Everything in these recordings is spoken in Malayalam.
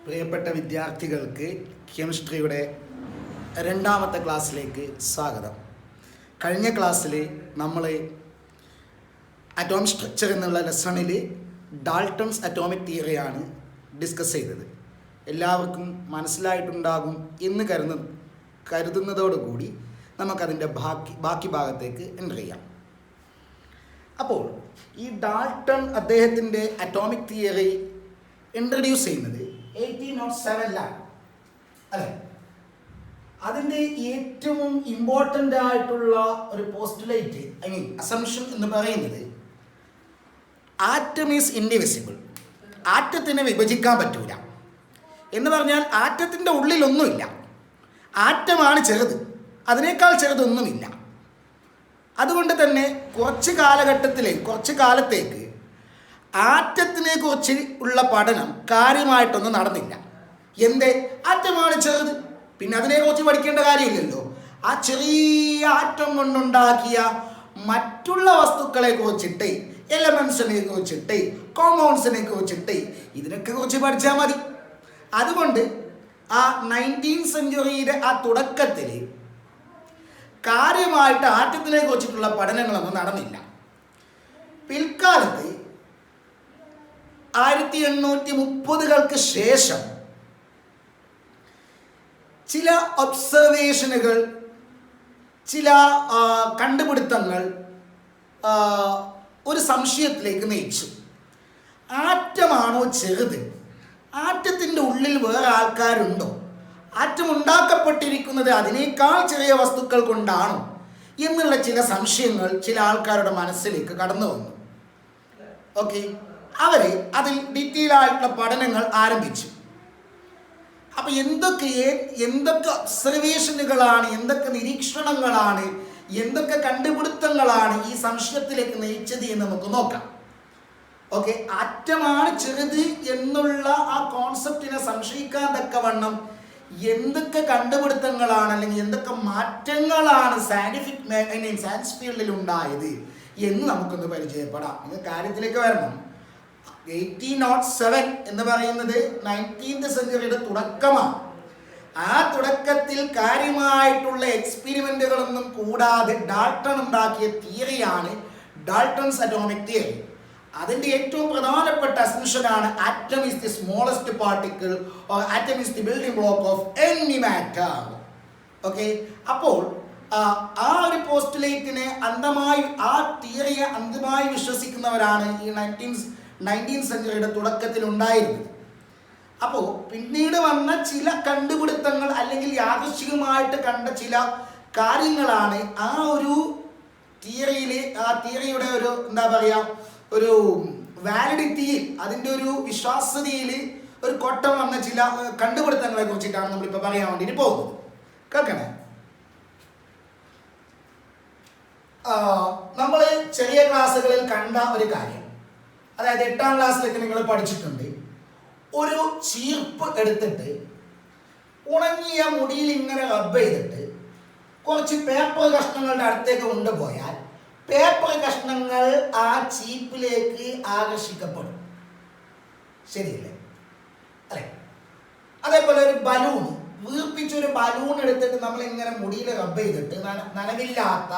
പ്രിയപ്പെട്ട വിദ്യാർത്ഥികൾക്ക് കെമിസ്ട്രിയുടെ രണ്ടാമത്തെ ക്ലാസ്സിലേക്ക് സ്വാഗതം. കഴിഞ്ഞ ക്ലാസ്സിൽ നമ്മൾ അറ്റോമിക് സ്ട്രക്ചർ എന്നുള്ള ലെസണിൽ ഡാൾട്ടൺസ് അറ്റോമിക് തിയറിയാണ് ഡിസ്കസ് ചെയ്തത്. എല്ലാവർക്കും മനസ്സിലായിട്ടുണ്ടാകും എന്ന് കരുതുന്നതോടുകൂടി നമുക്കതിൻ്റെ ബാക്കി ഭാഗത്തേക്ക് എൻ്റർ ചെയ്യാം. അപ്പോൾ ഈ ഡാൾട്ടൺ അദ്ദേഹത്തിൻ്റെ അറ്റോമിക് തിയറി ഇൻട്രൊഡ്യൂസ് ചെയ്യുന്നത് 1807 അല്ലേ? അതിൻ്റെ ഏറ്റവും ഇമ്പോർട്ടൻ്റ് ആയിട്ടുള്ള ഒരു പോസ്റ്റുലേറ്റ് അസംഷൻ എന്ന് പറയുന്നത് ആറ്റം ഈസ് ഇൻഡിവിസിബിൾ. ആറ്റത്തിനെ വിഭജിക്കാൻ പറ്റൂല എന്ന് പറഞ്ഞാൽ ആറ്റത്തിൻ്റെ ഉള്ളിലൊന്നുമില്ല. ആറ്റമാണ് ചെറുത്, അതിനേക്കാൾ ചെറുതൊന്നുമില്ല. അതുകൊണ്ട് തന്നെ കുറച്ച് കാലത്തേക്ക് ആറ്റത്തിനെ കുറിച്ച് ഉള്ള പഠനം കാര്യമായിട്ടൊന്നും നടന്നില്ല. എന്തേ? ആറ്റമാണ് ചെറുത്, പിന്നെ അതിനെക്കുറിച്ച് പഠിക്കേണ്ട കാര്യമില്ലല്ലോ. ആ ചെറിയ ആറ്റം കൊണ്ടുണ്ടാക്കിയ മറ്റുള്ള വസ്തുക്കളെ കുറിച്ചിട്ട്, എലമെൻസിനെ കുറിച്ചിട്ട്, കോമ്പൗണ്ട്സിനെ കുറിച്ചിട്ട് ഇതിനൊക്കെ കുറിച്ച് പഠിച്ചാൽ മതി. അതുകൊണ്ട് ആ 19th സെഞ്ച്വറിയുടെ ആ തുടക്കത്തിൽ കാര്യമായിട്ട് ആറ്റത്തിനെ കുറിച്ചിട്ടുള്ള പഠനങ്ങളൊന്നും നടന്നില്ല. പിൽക്കാലത്ത് 1830-കൾക്ക് ശേഷം ചില ഒബ്സർവേഷനുകൾ, ചില കണ്ടുപിടുത്തങ്ങൾ ഒരു സംശയത്തിലേക്ക് നയിച്ചു. ആറ്റമാണോ ചെറുത്? ആറ്റത്തിൻ്റെ ഉള്ളിൽ വേറെ ആൾക്കാരുണ്ടോ? ആറ്റം ഉണ്ടാക്കപ്പെട്ടിരിക്കുന്നത് അതിനേക്കാൾ ചെറിയ വസ്തുക്കൾ കൊണ്ടാണോ എന്നുള്ള ചില സംശയങ്ങൾ ചില ആൾക്കാരുടെ മനസ്സിലേക്ക് കടന്നു വന്നു. ഓക്കെ, അവർ അതിൽ ഡീറ്റെയിൽ ആയിട്ടുള്ള പഠനങ്ങൾ ആരംഭിച്ചു. അപ്പം എന്തൊക്കെ ഒബ്സർവേഷനുകളാണ്, എന്തൊക്കെ നിരീക്ഷണങ്ങളാണ്, എന്തൊക്കെ കണ്ടുപിടുത്തങ്ങളാണ് ഈ സംശയത്തിലേക്ക് നയിച്ചത് എന്ന് നമുക്ക് നോക്കാം. ഓക്കെ, ആറ്റമാണ് ചെറുത് എന്നുള്ള ആ കോൺസെപ്റ്റിനെ സംശയിക്കാൻ തക്കവണ്ണം എന്തൊക്കെ കണ്ടുപിടുത്തങ്ങളാണ് അല്ലെങ്കിൽ എന്തൊക്കെ മാറ്റങ്ങളാണ് സയൻസ് ഫീൽഡിൽ ഉണ്ടായത് എന്ന് നമുക്കൊന്ന് പരിചയപ്പെടാം. ഇത് കാര്യത്തിലേക്ക് വരണം. 1807 എന്ന് പറയുന്നത് 19th സെഞ്ച്വറിയുടെ തുടക്കമാണ്. ആ തുടക്കത്തിൽ കാര്യമായിട്ടുള്ള എക്സ്പെരിമെന്റുകളൊന്നും കൂടാതെ ഡാൾട്ടൺ ഉണ്ടാക്കിയ തിയറിയാണ് ഡാൾട്ടൺസ് അറ്റോമിക് തിയറി. അതിൻ്റെ ഏറ്റവും പ്രധാനപ്പെട്ട അസംഷനാണ് atom is the smallest particle or atom is the building block of any matter. Okay, അപ്പോൾ ആ ഒരു പോസ്റ്റുലേറ്റിനെ ആ തിയറിയെ അന്ധമായി വിശ്വസിക്കുന്നവരാണ് ഈ 19th സെഞ്ച്വറിയുടെ തുടക്കത്തിൽ ഉണ്ടായിരുന്നത്. അപ്പോൾ പിന്നീട് വന്ന ചില കണ്ടുപിടുത്തങ്ങൾ അല്ലെങ്കിൽ യാദൃശ്ചികമായിട്ട് കണ്ട ചില കാര്യങ്ങളാണ് ആ ഒരു തിയറിയുടെ ഒരു എന്താ പറയുക, ഒരു വാലിഡിറ്റിയിൽ, അതിൻ്റെ ഒരു വിശ്വാസ്യതയിൽ ഒരു കോട്ടം വന്ന ചില കണ്ടുപിടുത്തങ്ങളെ കുറിച്ചിട്ടാണ് നമ്മളിപ്പോൾ പറയാൻ വേണ്ടിയിട്ട് പോകുന്നത്. കേൾക്കണേ, നമ്മൾ ചെറിയ ക്ലാസ്സുകളിൽ കണ്ട ഒരു കാര്യം, അതായത് 8ാം ക്ലാസ്സിലേക്ക് നിങ്ങൾ പഠിച്ചിട്ടുണ്ട്. ഒരു ചീർപ്പ് എടുത്തിട്ട് ഉണങ്ങിയ മുടിയിൽ ഇങ്ങനെ റബ്ബ് ചെയ്തിട്ട് കുറച്ച് പേപ്പർ കഷ്ണങ്ങളുടെ അടുത്തേക്ക് കൊണ്ടുപോയാൽ പേപ്പർ കഷ്ണങ്ങൾ ആ ചീപ്പിലേക്ക് ആകർഷിക്കപ്പെടും. ശരിയല്ലേ? അല്ലേ? അതേപോലെ ഒരു ബലൂൺ, വീർപ്പിച്ചൊരു ബലൂൺ എടുത്തിട്ട് നമ്മൾ ഇങ്ങനെ മുടിയിൽ റബ്ബ് ചെയ്തിട്ട് നനവില്ലാത്ത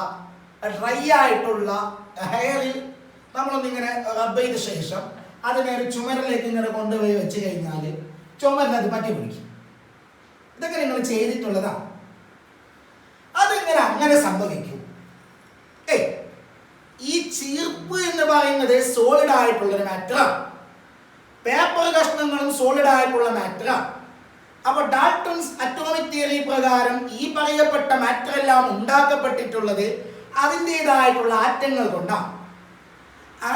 ഡ്രൈ ആയിട്ടുള്ള ഹെയറിൽ നമ്മളൊന്നിങ്ങനെ റബ്ബ് ചെയ്ത ശേഷം അതിനെ ഒരു ചുമരിലേക്ക് ഇങ്ങനെ കൊണ്ടുപോയി വെച്ച് കഴിഞ്ഞാൽ ചുമരിനത് പറ്റി പിടിക്കും. ഇതൊക്കെ നിങ്ങൾ ചെയ്തിട്ടുള്ളതാണ്. അങ്ങനെ സംഭവിക്കും. ഈ ചീർപ്പ് എന്ന് പറയുന്നത് സോളിഡ് ആയിട്ടുള്ളൊരു മാറ്ററാണ്. പേപ്പർ കഷ്ണങ്ങളും സോളിഡ് ആയിട്ടുള്ള മാറ്ററാണ്. അപ്പൊ ഡാൾട്ടൺസ് അറ്റോമിക് തിയറി പ്രകാരം ഈ പറയപ്പെട്ട മാറ്റർ എല്ലാം ഉണ്ടാക്കപ്പെട്ടിട്ടുള്ളത് അതിൻ്റെതായിട്ടുള്ള ആറ്റങ്ങൾ കൊണ്ടാണ്.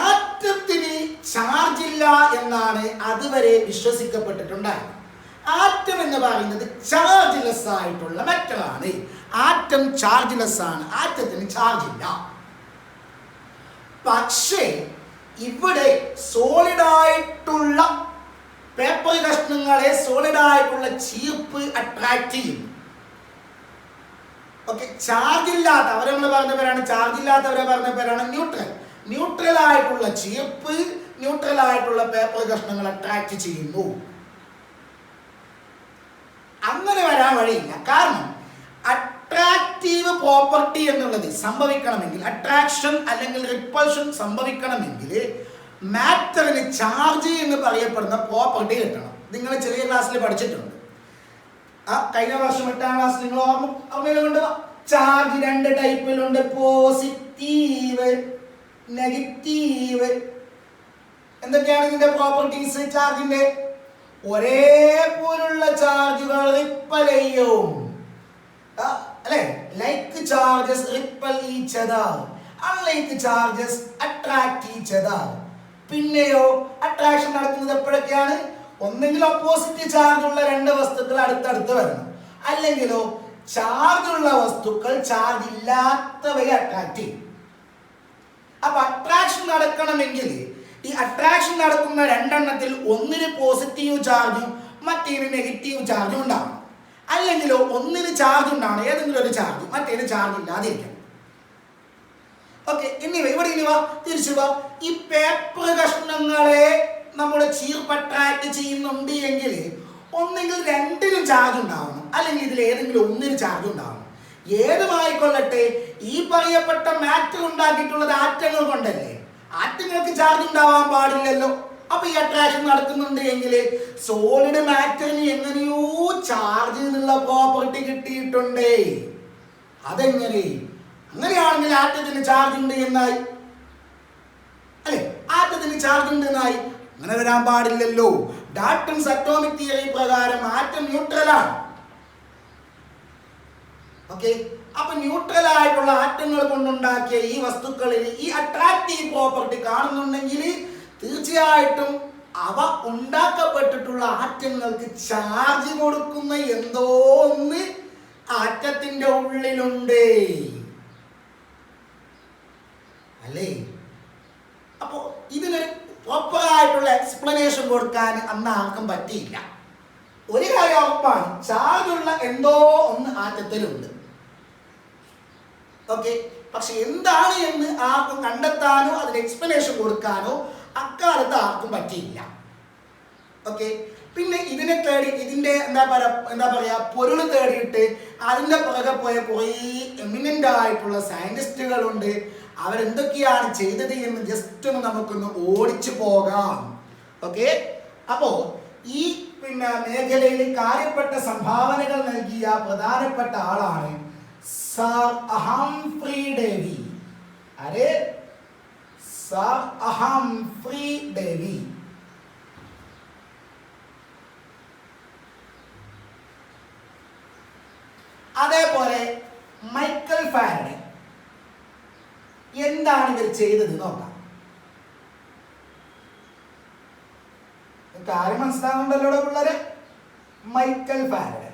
ആറ്റത്തിന് ചാർജ് ഇല്ല എന്നാണ് അതുവരെ വിശ്വസിക്കപ്പെട്ടിട്ടുണ്ടായത്. ആറ്റം എന്ന് പറയുന്നത് ചാർജ്ലെസ് ആയിട്ടുള്ള മെറ്റലാണ്. ആറ്റം ചാർജ്ലെസ് ആണ്, ആറ്റത്തിന് ചാർജ് ഇല്ല. പക്ഷേ ഇവിടെ സോളിഡായിട്ടുള്ള പേപ്പർ കഷ്ണങ്ങളെ സോളിഡായിട്ടുള്ള ചീർപ്പ് അട്രാക്ട് ചെയ്യും. ഓക്കെ, ചാർജ് ഇല്ലാത്ത അവരെന്ന് പറഞ്ഞ പേരാണ്, ചാർജ് ഇല്ലാത്തവരെ പറഞ്ഞ പേരാണ് ന്യൂട്രൽ ആയിട്ടുള്ള ചീർപ്പ്, ന്യൂട്രൽ ആയിട്ടുള്ള പേപ്പർ കഷ്ണങ്ങൾ അട്രാക്ട് ചെയ്യുന്നു. അങ്ങനെ വരാൻ വഴിയില്ല. കാരണം അട്രാക്റ്റീവ് പ്രോപ്പർട്ടി എന്നുള്ളത് സംഭവിക്കണമെങ്കിൽ, അട്രാക്ഷൻ അല്ലെങ്കിൽ റിപ്പൾഷൻ സംഭവിക്കണമെങ്കിൽ മാറ്ററിന് ചാർജ് എന്ന് പറയപ്പെടുന്ന പ്രോപ്പർട്ടി കിട്ടണം. നിങ്ങൾ ചെറിയ ക്ലാസ്സിൽ പഠിച്ചിട്ടുണ്ട്. കഴിഞ്ഞ വർഷം 8ാം ക്ലാസ് നിങ്ങൾ ഓർമ്മയിലുണ്ട്. ചാർജ് 2 ടൈപ്പിലുണ്ട്, പോസിറ്റീവ്, നെഗറ്റീവ്. എന്തൊക്കെയാണ് ഇതിന്റെ പ്രോപ്പർട്ടീസ്? ചാർജിന്റെ ഒരേപോലുള്ള ചാർജുകൾ റിപ്പൽ ചെയ്യും, അല്ലെ? Like charges repel each other, unlike charges attract each other. പിന്നെയോ അട്രാക്ഷൻ നടക്കുന്നത് എപ്പോഴൊക്കെയാണ്? ഒന്നെങ്കിൽ ഓപ്പോസിറ്റ് ചാർജ് ഉള്ള 2 വസ്തുക്കൾ അടുത്തടുത്ത് വരണം, അല്ലെങ്കിലോ ചാർജ് ഉള്ള വസ്തുക്കൾ ചാർജ് ഇല്ലാത്തവയെ അട്രാക്ട് ചെയ്യും. അപ്പൊ അട്രാക്ഷൻ നടക്കണമെങ്കിൽ ഈ അട്രാക്ഷൻ നടക്കുന്ന 2 എണ്ണത്തിൽ ഒന്നിന് പോസിറ്റീവ് ചാർജും മറ്റേന് നെഗറ്റീവ് ചാർജും ഉണ്ടാവണം. അല്ലെങ്കിലോ ഒന്നിന് ചാർജ് ഉണ്ടാവണം, ഏതെങ്കിലും ഒരു ചാർജ്, മറ്റേന് ചാർജ് ഇല്ലാതിരിക്കണം. ഓക്കെ, ഇവിടെ ഇനി വാ, തിരിച്ചു വാ. ഈ പേപ്പർ കഷ്ണങ്ങളെ നമ്മുടെ ചീർപ്പ് അട്രാക്ട് ചെയ്യുന്നുണ്ട് എങ്കിൽ ഒന്നെങ്കിൽ 2നും ചാർജ് ഉണ്ടാവണം, അല്ലെങ്കിൽ ഇതിൽ ഏതെങ്കിലും ഒന്നിന് ചാർജ് ഉണ്ടാവണം. ഏതുമായിക്കൊള്ളട്ടെ, ഈ പറയപ്പെട്ട മാറ്റർ ഉണ്ടാക്കിയിട്ടുള്ളത് ആറ്റങ്ങൾ കൊണ്ടല്ലേ. ആറ്റങ്ങൾക്ക് ചാർജ് ഉണ്ടാവാൻ പാടില്ലല്ലോ. അപ്പൊ ഈ അട്രാക്ഷൻ നടക്കുന്നുണ്ട് എങ്കിൽ സോളിഡ് മാറ്ററിന് എങ്ങനെയോ ചാർജ് എന്നുള്ള പ്രോപ്പർട്ടി കിട്ടിയിട്ടുണ്ട്. അതെങ്ങനെ? അങ്ങനെയാണെങ്കിൽ ആറ്റത്തിന് ചാർജ് ഉണ്ട് എന്നായി, അല്ലെ? ആറ്റത്തിന് ചാർജ് ഉണ്ട് എന്നായി. അങ്ങനെ വരാൻ പാടില്ലല്ലോ. ഡാൽട്ടൺസ് അറ്റോമിക് തിയറി പ്രകാരം ആറ്റം ന്യൂട്രലാണ്. ഓക്കെ, അപ്പൊ ന്യൂട്രൽ ആയിട്ടുള്ള ആറ്റങ്ങൾ കൊണ്ടുണ്ടാക്കിയ ഈ വസ്തുക്കളിൽ ഈ അട്രാക്റ്റീവ് പ്രോപ്പർട്ടി കാണുന്നുണ്ടെങ്കിൽ തീർച്ചയായിട്ടും അവ ഉണ്ടാക്കപ്പെട്ടിട്ടുള്ള ആറ്റങ്ങൾക്ക് ചാർജ് കൊടുക്കുന്ന എന്തോ ഒന്ന് ആറ്റത്തിന്റെ ഉള്ളിലുണ്ട്, അല്ലേ? അപ്പോ ഇതിന് പ്രോപ്പറായിട്ടുള്ള എക്സ്പ്ലനേഷൻ കൊടുക്കാൻ അന്ന് ആർക്കും പറ്റിയില്ല. ഒരു കാര്യം ഉറപ്പാണ്, ചാർജുള്ള എന്തോ ഒന്ന് ആറ്റത്തിലുണ്ട്. ഓക്കെ, പക്ഷെ എന്താണ് എന്ന് ആർക്കും കണ്ടെത്താനോ അതിന് എക്സ്പ്ലനേഷൻ കൊടുക്കാനോ അക്കാലത്ത് ആർക്കും പറ്റിയില്ല. ഓക്കെ, പിന്നെ ഇതിനെ തേടി ഇതിന്റെ എന്താ പറയാ പൊരുൾ തേടിയിട്ട് അതിന്റെ പുറകെ പോയ കുറേ എമിനന്റ് ആയിട്ടുള്ള സയന്റിസ്റ്റുകളുണ്ട്. അവരെന്തൊക്കെയാണ് ചെയ്തത് എന്ന് ജസ്റ്റ് ഒന്ന് നമുക്കൊന്ന് ഓടിച്ചു പോകാം. ഓക്കെ, അപ്പോ ഈ മേഖലയിൽ കാര്യപ്പെട്ട സംഭാവനകൾ നൽകിയ പ്രധാനപ്പെട്ട ആളാണ് സർ ഹംഫ്രി ഡേവി. അരെ സർ ഹംഫ്രി ഡേവി. അതേപോലെ മൈക്കൽ ഫാരഡേ. എന്താണ് ഇവർ ചെയ്തത് നോക്കാം. കാര്യം മനസ്സിലാവുന്നുണ്ടല്ലോ പിള്ളേരെ. മൈക്കൽ ഫാരഡേ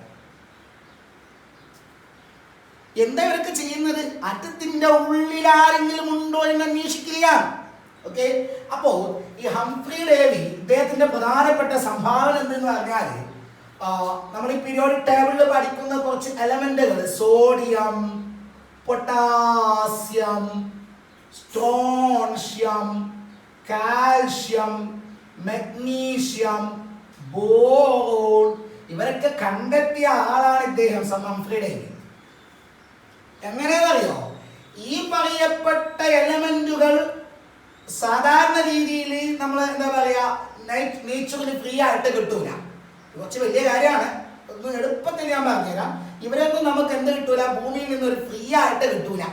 എന്താ ഇവരൊക്കെ ചെയ്യുന്നത്? ആറ്റത്തിന്റെ ഉള്ളിൽ ആരെങ്കിലും ഉണ്ടോ എന്ന് അന്വേഷിക്കുകയാണ്. ഓക്കെ, അപ്പോ ഈ ഹംഫ്രി ഡേവി ഇദ്ദേഹത്തിന്റെ പ്രധാനപ്പെട്ട സംഭാവന എന്തെന്ന് പറഞ്ഞാൽ നമ്മൾ ഈ പീരിയോഡിക് ടേബിളിൽ പഠിക്കുന്ന കുറച്ച് എലമെന്റുകൾ, sodium, potassium, strontium, calcium, magnesium, boron, ഇവരൊക്കെ കണ്ടെത്തിയ ആളാണ് ഇദ്ദേഹം ഹംഫ്രി ഡേവി. എങ്ങനെയാണെന്നറിയോ? ഈ പറയപ്പെട്ട എലമെന്റുകൾ സാധാരണ രീതിയിൽ നമ്മൾ എന്താ പറയാ നേച്ചറിൽ ഫ്രീ ആയിട്ട് കിട്ടൂല. കുറച്ച് വലിയ കാര്യമാണ്, ഒന്ന് എളുപ്പത്തിൽ ഞാൻ പറഞ്ഞുതരാം. ഇവരൊന്നും നമുക്ക് എന്ത് കിട്ടൂല? ഭൂമിയിൽ നിന്നൊരു ഫ്രീ ആയിട്ട് കിട്ടൂല.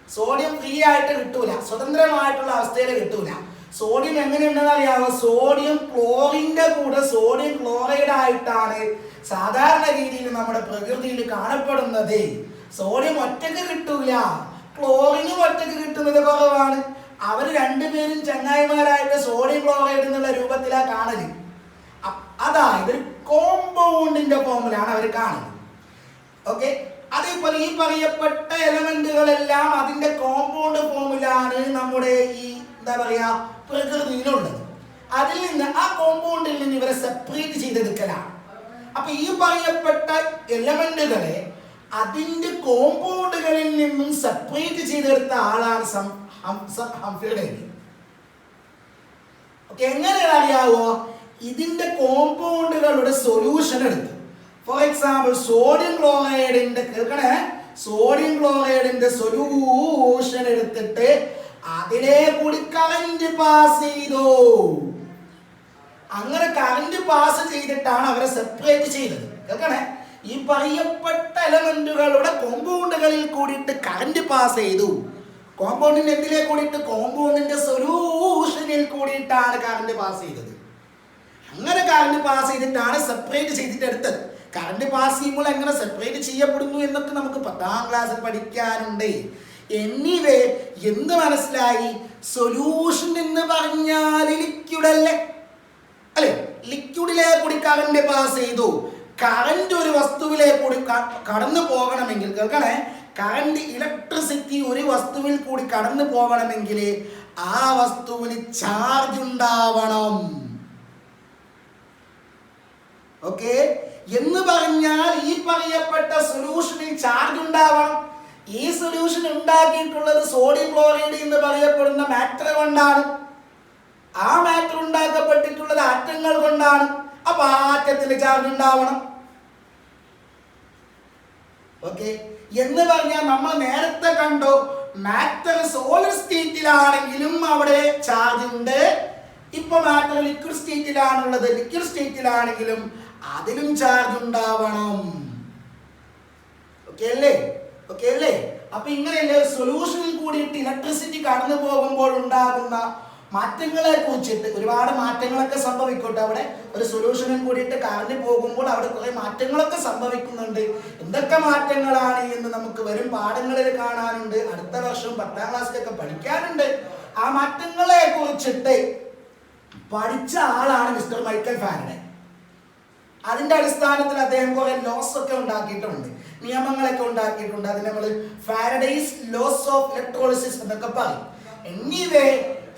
സോഡിയം ഫ്രീ ആയിട്ട് കിട്ടൂല, സ്വതന്ത്രമായിട്ടുള്ള അവസ്ഥയിൽ കിട്ടൂല. സോഡിയം എങ്ങനെയുണ്ടെന്ന് അറിയാമോ? സോഡിയം ക്ലോറിന്റെ കൂടെ സോഡിയം ക്ലോറൈഡ് ആയിട്ടാണ് സാധാരണ രീതിയിൽ നമ്മുടെ പ്രകൃതിയിൽ കാണപ്പെടുന്നത്. സോഡിയം ഒറ്റക്ക് കിട്ടൂല, ക്ലോറിനും ഒറ്റക്ക് കിട്ടുന്നത് കുറവാണ്. അവർ രണ്ടുപേരും ചങ്ങായിമാരായിട്ട് സോഡിയം ക്ലോറൈഡ് എന്നുള്ള രൂപത്തിലാണ് കാണല്. അതായത് കോമ്പൗണ്ടിന്റെ ഫോമിലാണ് അവർ കാണുന്നത്. ഓക്കെ, അതേപോലെ ഈ പറയപ്പെട്ട എലമെന്റുകളെല്ലാം അതിന്റെ കോമ്പൗണ്ട് ഫോമിലാണ് നമ്മുടെ ഈ എന്താ പറയാ പ്രകൃതിയിലുള്ളത്. അതിൽ നിന്ന് ആ കോമ്പൗണ്ടിൽ നിന്ന് ഇവരെ സെപ്പറേറ്റ് ചെയ്തെടുക്കലാണ്. അപ്പൊ ഈ പറയപ്പെട്ട എലമെന്റുകളെ അതിന്റെ കോമ്പൗണ്ടുകളിൽ നിന്നും സെപ്പറേറ്റ് ചെയ്തെടുത്ത ആളാണ് ഹംഫ്രി ഡേവി. ഓക്കെ, എങ്ങനെ അറിയാവോ? ഇതിന്റെ കോമ്പൗണ്ടുകളുടെ സൊല്യൂഷൻ എടുത്തു. ഫോർ എക്സാമ്പിൾ സോഡിയം ക്ലോറൈഡിന്റെ കേൾക്കണേ, സോഡിയം ക്ലോറൈഡിന്റെ സൊല്യൂഷൻ എടുത്തിട്ട് അതിലെ കൂടി കറന്റ് പാസ് ചെയ്തു. അങ്ങനെ കറന്റ് പാസ് ചെയ്തിട്ടാണ് അവരെ സെപ്പറേറ്റ് ചെയ്തത്. കേൾക്കണേ, ഈ പറയപ്പെട്ട എലമെന്റുകളുടെ കോമ്പൗണ്ടുകളിൽ കൂടിയിട്ട് കറന്റ് പാസ് ചെയ്തു. കോമ്പൗണ്ടിന്റെ എന്തിലെ കൂടിയിട്ട്? കോമ്പൗണ്ടിന്റെ സൊല്യൂഷനിൽ കൂടിയിട്ടാണ് കറന്റ് പാസ് ചെയ്തത്. അങ്ങനെ കറന്റ് പാസ് ചെയ്തിട്ടാണ് സെപ്പറേറ്റ് ചെയ്തിട്ട് എടുത്തത്. കറന്റ് പാസ് ചെയ്യുമ്പോൾ എങ്ങനെ സെപ്പറേറ്റ് ചെയ്യപ്പെടുന്നു എന്നൊക്കെ നമുക്ക് 10ാം ക്ലാസ്സിൽ പഠിക്കാനുണ്ട്. എനിവേ എന്ത് മനസ്സിലായി? സൊല്യൂഷൻ എന്ന് പറഞ്ഞാൽ ലിക്വിഡ് അല്ലേ, അല്ലെ? ലിക്വിഡിലെ കൂടി കറന്റ് പാസ് ചെയ്തു. കറന്റ് ഒരു വസ്തുവിലെ കൂടി കടന്നു പോകണമെങ്കിൽ, കേൾക്കണേ, കറന്റ് ഇലക്ട്രിസിറ്റി ഒരു വസ്തുവിൽ കൂടി കടന്നു പോകണമെങ്കിൽ ആ വസ്തുവിന് ചാർജ് ഉണ്ടാവണം. ഓക്കെ, എന്ന് പറഞ്ഞാൽ ഈ പറയപ്പെട്ട സൊല്യൂഷനിൽ ചാർജ് ഉണ്ടാവണം. ഈ സൊല്യൂഷൻ ഉണ്ടാക്കിയിട്ടുള്ളത് സോഡിയം ക്ലോറൈഡ് എന്ന് പറയപ്പെടുന്ന മാറ്റർ കൊണ്ടാണ്. ആ മാറ്റർ ഉണ്ടാക്കപ്പെട്ടിട്ടുള്ളത് ആറ്റങ്ങൾ കൊണ്ടാണ്. അപ്പൊ ആ ആറ്റത്തിന് ചാർജ് ഉണ്ടാവണം. ഓക്കെ, എന്ന് പറഞ്ഞാൽ നമ്മൾ നേരത്തെ കണ്ടു, മാറ്റർ സോളിഡ് സ്റ്റേറ്റിലാണെങ്കിലും അവിടെ ചാർജ് ഉണ്ട്. ഇപ്പൊ മാറ്റർ ലിക്വിഡ് സ്റ്റേറ്റിലാണുള്ളത്, ലിക്വിഡ് സ്റ്റേറ്റിലാണെങ്കിലും അതിലും ചാർജ് ഉണ്ടാവണം. ഓക്കെ അല്ലേ? ഓക്കെ അല്ലേ? അപ്പൊ ഇങ്ങനെയല്ലേ സൊല്യൂഷനിൽ കൂടിയിട്ട് ഇലക്ട്രിസിറ്റി കടന്നു പോകുമ്പോൾ ഉണ്ടാകുന്ന മാറ്റങ്ങളെ കുറിച്ചിട്ട് ഒരുപാട് മാറ്റങ്ങളൊക്കെ സംഭവിക്കട്ടെ. അവിടെ ഒരു സൊല്യൂഷനിൽ കൂടിയിട്ട് കറന്റ് പോകുമ്പോൾ അവിടെ കുറെ മാറ്റങ്ങളൊക്കെ സംഭവിക്കുന്നുണ്ട്. എന്തൊക്കെ മാറ്റങ്ങളാണ് എന്ന് നമുക്ക് വരും പാഠങ്ങളിൽ കാണാനുണ്ട്. അടുത്ത വർഷം 10ാം ക്ലാസ്സിലൊക്കെ പഠിക്കാനുണ്ട്. ആ മാറ്റങ്ങളെ കുറിച്ചിട്ട് പഠിച്ച ആളാണ് മിസ്റ്റർ മൈക്കൽ ഫാരഡെ. അതിന്റെ അടിസ്ഥാനത്തിൽ അദ്ദേഹം കുറെ ലോസ് ഒക്കെ ഉണ്ടാക്കിയിട്ടുണ്ട്, നിയമങ്ങളൊക്കെ ഉണ്ടാക്കിയിട്ടുണ്ട്. അതിന് നമ്മൾ ഫാരഡേസ് ലോസ് ഓഫ് ഇലക്ട്രോളിസിസ് എന്നൊക്കെ പറയും. Anyway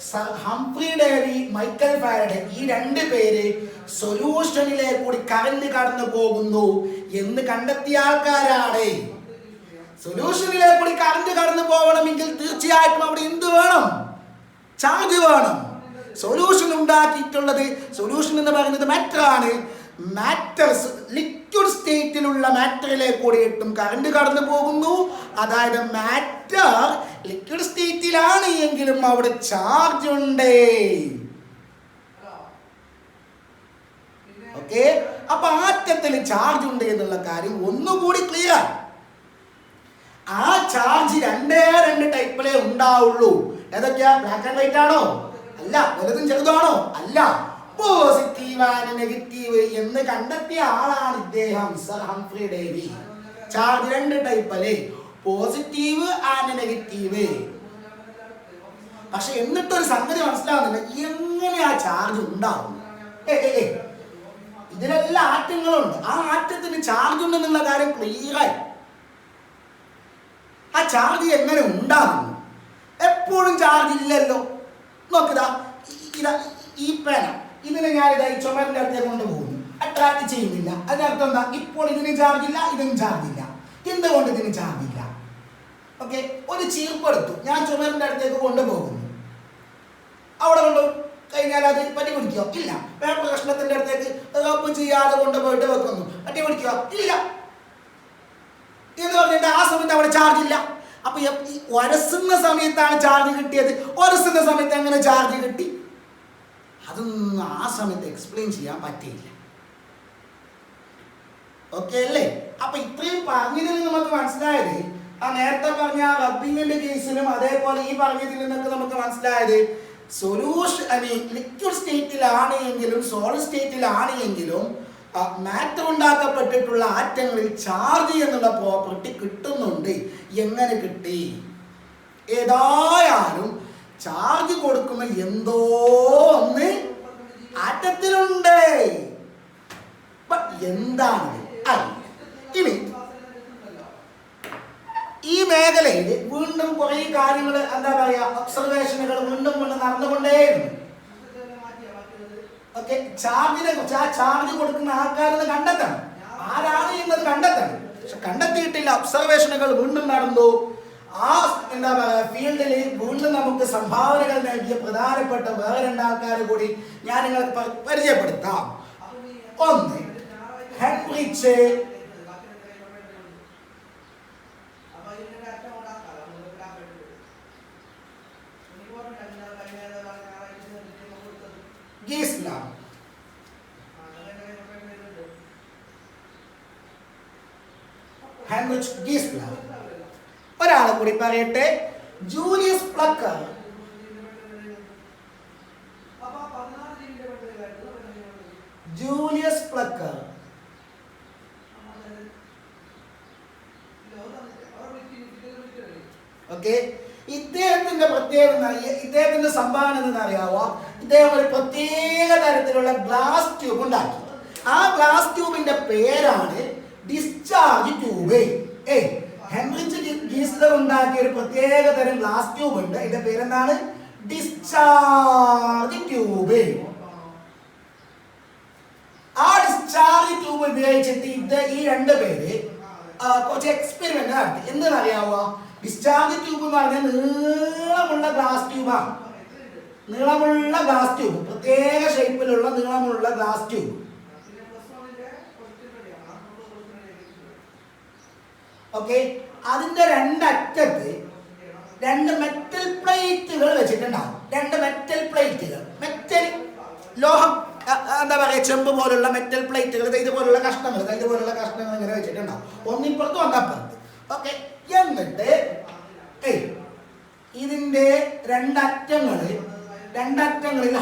sir Humphrey Davy, Michael Faraday, ഈ 2 പേര് സൊല്യൂഷനിലെ കൂടി കറന്റ് കടന്നു പോകുന്നു എന്ന് കണ്ടെത്തിയ ആൾക്കാരാണ്. സൊല്യൂഷനിലെ കൂടി കറന്റ് കടന്നു പോകണമെങ്കിൽ തീർച്ചയായിട്ടും അവിടെ എന്ത് വേണം? ചാർജ് വേണം. സൊല്യൂഷൻ ഉണ്ടാക്കിയിട്ടുള്ളത്, സൊല്യൂഷൻ എന്ന് പറയുന്നത് മാറ്റർ ആണ്. മാറ്റേഴ്സ് ലിക്വിഡ് സ്റ്റേറ്റിലുള്ള മാറ്ററിലെ കൂടിയിട്ടും കറന്റ് കടന്നു പോകുന്നു. അതായത് മാറ്റർ ലിക്വിഡ് സ്റ്റേറ്റിലാണ് എങ്കിലും അവിടെ ചാർജ് ഉണ്ട്. ഓക്കെ, അപ്പൊ ആറ്റത്തിൽ ചാർജ് ഉണ്ട് എന്നുള്ള കാര്യം ഒന്നുകൂടി ക്ലിയർ. ആ ചാർജ് 2 ടൈപ്പിലേ ഉണ്ടാവുള്ളൂ. ഏതൊക്കെയാ? ബ്ലാക്ക് ആൻഡ് വൈറ്റ് ആണോ? അല്ല. വലുതും ചെറുതാണോ? അല്ല. പോസിറ്റീവ് ആൻഡ് നെഗറ്റീവ് എന്ന് കണ്ടെത്തിയ ആളാണ് ഇദ്ദേഹം, sir Humphrey Davy. Charge 2 type അല്ലേ, പോസിറ്റീവ് ആൻഡ് നെഗറ്റീവ്. പക്ഷെ എന്നിട്ടൊരു സംഗതി മനസ്സിലാവുന്നില്ല, എങ്ങനെ ആ ചാർജ് ഉണ്ടാവും? ഇതിലെല്ലാം ആറ്റങ്ങളുണ്ട്. ആ ആറ്റത്തിന് ചാർജ് ഉണ്ടെന്നുള്ള കാര്യം ക്ലിയറായി. ആ ചാർജ് എങ്ങനെ ഉണ്ടാകുന്നു? എപ്പോഴും ചാർജ് ഇല്ലല്ലോ. നോക്കിതാ, ഈ പേന ഇതിനെ ഞാനിതാ ഈ ചുമരിന്റെ അടുത്തേക്ക് കൊണ്ടുപോകുന്നു, അട്രാക്ട് ചെയ്യുന്നില്ല. അതിനർത്ഥം എന്താ? ഇപ്പോൾ ഇതിന് ചാർജ് ഇല്ല, ഇതിന് ചാർജ് ഇല്ല. എന്തുകൊണ്ട് ഇതിന് ചാർജ് ഇല്ല? ഓക്കെ, ഒരു ചീർപ്പെടുത്തു, ഞാൻ ചുമരിന്റെ അടുത്തേക്ക് കൊണ്ടുപോകുന്നു. അവിടെ കൊണ്ട് കഴിഞ്ഞാൽ അത് പറ്റി പിടിക്കോ? ഇല്ല. പേപ്പർ കഷ്ണത്തിന്റെ അടുത്തേക്ക് റബ്ബ് ചെയ്യാതെ കൊണ്ടുപോയിട്ട് വെക്കുന്നു, പറ്റി പിടിക്കോ? ഇല്ല. എന്ന് പറഞ്ഞിട്ട് ആ സമയത്ത് അവിടെ ചാർജ് ഇല്ല. അപ്പൊ ഒരസുന്ന സമയത്താണ് ചാർജ് കിട്ടിയത്. ഒരസുന്ന സമയത്ത് എങ്ങനെ ചാർജ് കിട്ടി? അതൊന്നും ആ സമയത്ത് എക്സ്പ്ലെയിൻ ചെയ്യാൻ പറ്റിയില്ല. ഓക്കെ അല്ലേ? അപ്പൊ ഇത്രയും പറഞ്ഞതിൽ നമുക്ക് മനസ്സിലായത്, ആ നേരത്തെ പറഞ്ഞ റബ്ബിങ്ങിന്റെ കേസിലും അതേപോലെ ഈ പറഞ്ഞതിൽ നിന്നൊക്കെ നമുക്ക് മനസ്സിലായത്, സൊല്യൂഷൻ ലിക്വിഡ് സ്റ്റേറ്റിലാണ് എങ്കിലും സോളിഡ് സ്റ്റേറ്റിലാണ് എങ്കിലും മാറ്റർ ഉണ്ടാക്കപ്പെട്ടിട്ടുള്ള ആറ്റങ്ങളിൽ ചാർജ് എന്നുള്ള പ്രോപ്പർട്ടി കിട്ടുന്നുണ്ട്. എങ്ങനെ കിട്ടി? ഏതായാലും ചാർജ് കൊടുക്കുന്ന എന്തോ ഒന്ന് ആറ്റത്തിലുണ്ട്. എന്താണ്? ഇനി ഈ മേഖലയിൽ വീണ്ടും കുറെ കാര്യങ്ങൾ, എന്താ പറയാ, ഒബ്സർവേഷനുകൾ വീണ്ടും നടന്നുകൊണ്ടേയിരുന്നു. ഓക്കെ, ചാർജിനെ കുറിച്ച്, ആ ചാർജ് കൊടുക്കുന്ന ആൾക്കാരെന്ന് കണ്ടെത്തണം, ആരാണ് എന്നത് കണ്ടെത്തണം. പക്ഷെ കണ്ടെത്തിയിട്ടില്ല. ഒബ്സർവേഷനുകൾ വീണ്ടും നടന്നു. ആ എന്താ പറയുക ഫീൽഡിൽ വീണ്ടും നമുക്ക് സംഭാവനകൾ നൽകിയ പ്രധാനപ്പെട്ട വേറെ 2 ആൾക്കാർ കൂടി ഞാൻ നിങ്ങൾക്ക് പരിചയപ്പെടുത്താം. ഒന്ന് ഹെൻറിച്ച് ഗീസ്ലാവ്. ഹെൻറിച്ച് ഗീസ്ലാവ്. ഒരാളെ കൂടി പറയട്ടെ, Julius plucker. Julius plucker. Okay, ഇദ്ദേഹത്തിന്റെ പ്രത്യേകത, ഇദ്ദേഹത്തിന്റെ സംഭാവന എന്നറിയാവോ? ഇദ്ദേഹം ഒരു പ്രത്യേക തരത്തിലുള്ള ഗ്ലാസ് ട്യൂബ് ഉണ്ടാക്കി. ആ ഗ്ലാസ് ട്യൂബിന്റെ പേരാണ് ഡിസ്ചാർജ് ട്യൂബ്. ഹെൻറിച്ച് ഗീസ്ലർ ഉണ്ടാക്കിയ ഒരു പ്രത്യേക തരം ഗ്ലാസ് ട്യൂബ് ഉണ്ട്. ഇതിന്റെ പേരെന്താണ്? Discharge tube. ആ ഡിസ്ചാർജ് ട്യൂബ് ഉപയോഗിച്ചിട്ട് ഈ രണ്ട് പേര് കുറച്ച് എക്സ്പെരിമെന്റ് നടത്തി. എന്തെന്നറിയാവോ? ഡിസ്ചാർജ് ട്യൂബ് എന്ന് പറഞ്ഞാൽ നീളമുള്ള ഗ്ലാസ് ട്യൂബാണ്. നീളമുള്ള ഗ്ലാസ് ട്യൂബ്, പ്രത്യേക ഷേപ്പിലുള്ള നീളമുള്ള ഗ്ലാസ് ട്യൂബ്. ഓക്കെ, അതിന്റെ രണ്ടറ്റത്ത് രണ്ട് മെറ്റൽ പ്ലേറ്റുകൾ വെച്ചിട്ടുണ്ടാവും. രണ്ട് മെറ്റൽ പ്ലേറ്റുകൾ, മെറ്റൽ ലോഹം, എന്താ പറയാ, ചെമ്പ് പോലുള്ള മെറ്റൽ പ്ലേറ്റുകൾ, ഇതുപോലുള്ള കഷ്ണങ്ങൾ ഇങ്ങനെ വെച്ചിട്ടുണ്ടാവും. ഒന്നിപ്പുറത്ത് ഒന്നപ്പുറത്ത്. ഓക്കെ, എന്നിട്ട് ഇതിന്റെ രണ്ടറ്റങ്ങളിൽ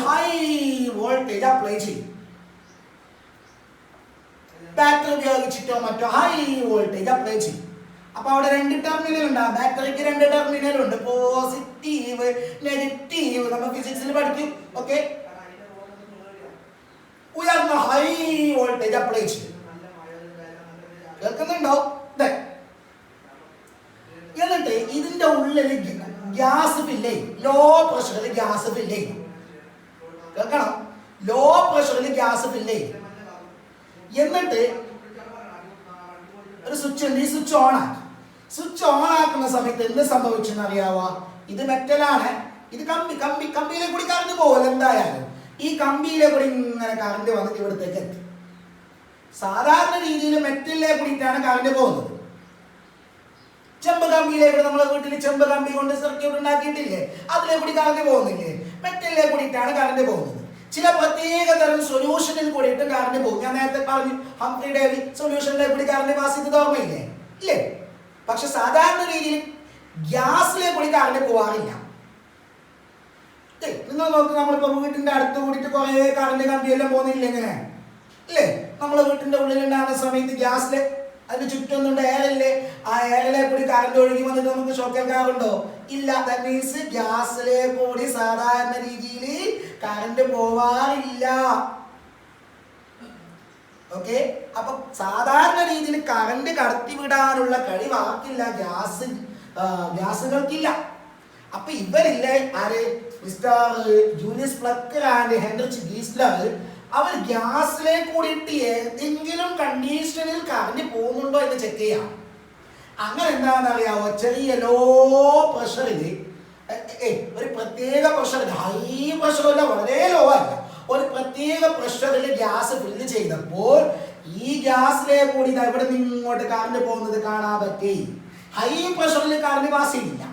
ഹൈ വോൾട്ടേജ് അപ്ലൈ ചെയ്യും. ബാറ്ററി ഉപയോഗിച്ചിട്ടോ മറ്റോ ഹൈ വോൾട്ടേജ് അപ്ലൈ ചെയ്യും. അപ്പൊ അവിടെ രണ്ട് ടെർമിനൽ ഉണ്ടാവും. ബാറ്ററിക്ക് രണ്ട് ടെർമിനൽ ഉണ്ട്, പോസിറ്റീവ് നെഗറ്റീവ്. നമ്മൾ ഫിസിക്സിൽ പഠിക്കും. ഓക്കെ, ഉയർന്ന ഹൈ വോൾട്ടേജ് അപ്ലൈ ചെയ്യും. കേൾക്കുന്നുണ്ടോ? എന്നിട്ട് ഇതിന്റെ ഉള്ളിൽ ഗ്യാസ് ഫില്ല് ചെയ്യും. ലോ പ്രഷറിൽ ഗ്യാസ് ഫില്ല് ചെയ്യും. കേൾക്കണം, ലോ പ്രഷറിൽ ഗ്യാസ് ഫില്ല് ചെയ്യും. എന്നിട്ട് ഒരു സ്വിച്ച് ഉണ്ട്, ഈ സ്വിച്ച് ഓൺ ആക്കി. സ്വിച്ച് ഓൺ ആക്കുന്ന സമയത്ത് എന്ത് സംഭവിച്ചെന്ന് അറിയാവോ? ഇത് മെറ്റലാണ്, ഇത് കമ്പിയിലെ കൂടി കറണ്ട് പോകല്ലോ എന്തായാലും. ഈ കമ്പിയിലെ കൂടി ഇങ്ങനെ കറണ്ട് വന്നിട്ട് ഇവിടത്തേക്ക് എത്തി. സാധാരണ രീതിയിൽ മെറ്റലിലെ കൂടിയിട്ടാണ് കറണ്ട് പോകുന്നത്. ചെമ്പ് കമ്പിയിലേക്ക്, നമ്മളെ വീട്ടിൽ ചെമ്പ് കമ്പി കൊണ്ട് സർക്യൂട്ട് ഉണ്ടാക്കിയിട്ടില്ലേ, അതിലെ കൂടി കറണ്ട് പോകുന്നില്ലേ? മെറ്റലിലെ കൂടിയിട്ടാണ് കറണ്ട് പോകുന്നത്. ചില പ്രത്യേക തരം സൊല്യൂഷനിൽ കൂടിയിട്ട് കറണ്ട് പോകും. ഞാൻ നേരത്തെ പറഞ്ഞു, ഹംഫ്രി ഡേവി സൊല്യൂഷനിലെ കൂടി കറണ്ട് പാസ് ചെയ്തത് ഓർമ്മയില്ലേ? ഇല്ലേ? പക്ഷെ സാധാരണ രീതിയിൽ ഗ്യാസിലെ കൂടി കറണ്ട് പോവാറില്ല. നിങ്ങൾ നോക്ക്, നമ്മളിപ്പോ വീട്ടിന്റെ അടുത്ത് കൂടിയിട്ട് കുറെ കറണ്ട് കമ്പിയെല്ലാം പോകുന്നില്ല എങ്ങനെ? ഇല്ലേ? നമ്മളെ വീട്ടിന്റെ ഉള്ളിലുണ്ടാകുന്ന സമയത്ത് ഗ്യാസിലെ അതിന് ചുറ്റൊന്നുണ്ട് എയറില്ലേ, ആ എയറിലെ കൂടി കറണ്ട് ഒഴുകി വന്നിട്ട് നമുക്ക് ഷോക്ക് ഏൽക്കാറുണ്ടോ? ഇല്ല. ദാറ്റ് മീൻസ് ഗ്യാസിലെ കൂടി സാധാരണ രീതിയിൽ കറണ്ട് പോവാറില്ല. ഓക്കെ, അപ്പൊ സാധാരണ രീതിയിൽ കറണ്ട് കടത്തിവിടാനുള്ള കഴിവ് ആർക്കില്ല? ഗ്യാസുകൾക്കില്ല. അപ്പൊ ഇവരില്ലേ, ആര്? Mister Julius Plucker and Heinrich Geissler, അവർ ഗ്യാസിലെ കൂടിയിട്ട് ഏതെങ്കിലും കണ്ടീഷനിൽ കറണ്ട് പോകുന്നുണ്ടോ എന്ന് ചെക്ക് ചെയ്യാം. അങ്ങനെ എന്താണെന്ന് അറിയാവോ? ചെറിയ ലോ പ്രഷറിൽ, ഒരു പ്രത്യേക പ്രഷറിൽ, ഹൈ പ്രഷറല്ല, വളരെ ലോ അല്ല, ഒരു പ്രത്യേക പ്രഷറിൽ ഗ്യാസ് ഫില്ല് ചെയ്തപ്പോൾ ഈ ഗ്യാസിലെ കൂടി ഇവിടെ നിന്ന് ഇങ്ങോട്ട് കറണ്ട് പോകുന്നത് കാണാൻ പറ്റി. ഹൈ പ്രഷറിൽ കറണ്ട് പാസ് ചെയ്യില്ല.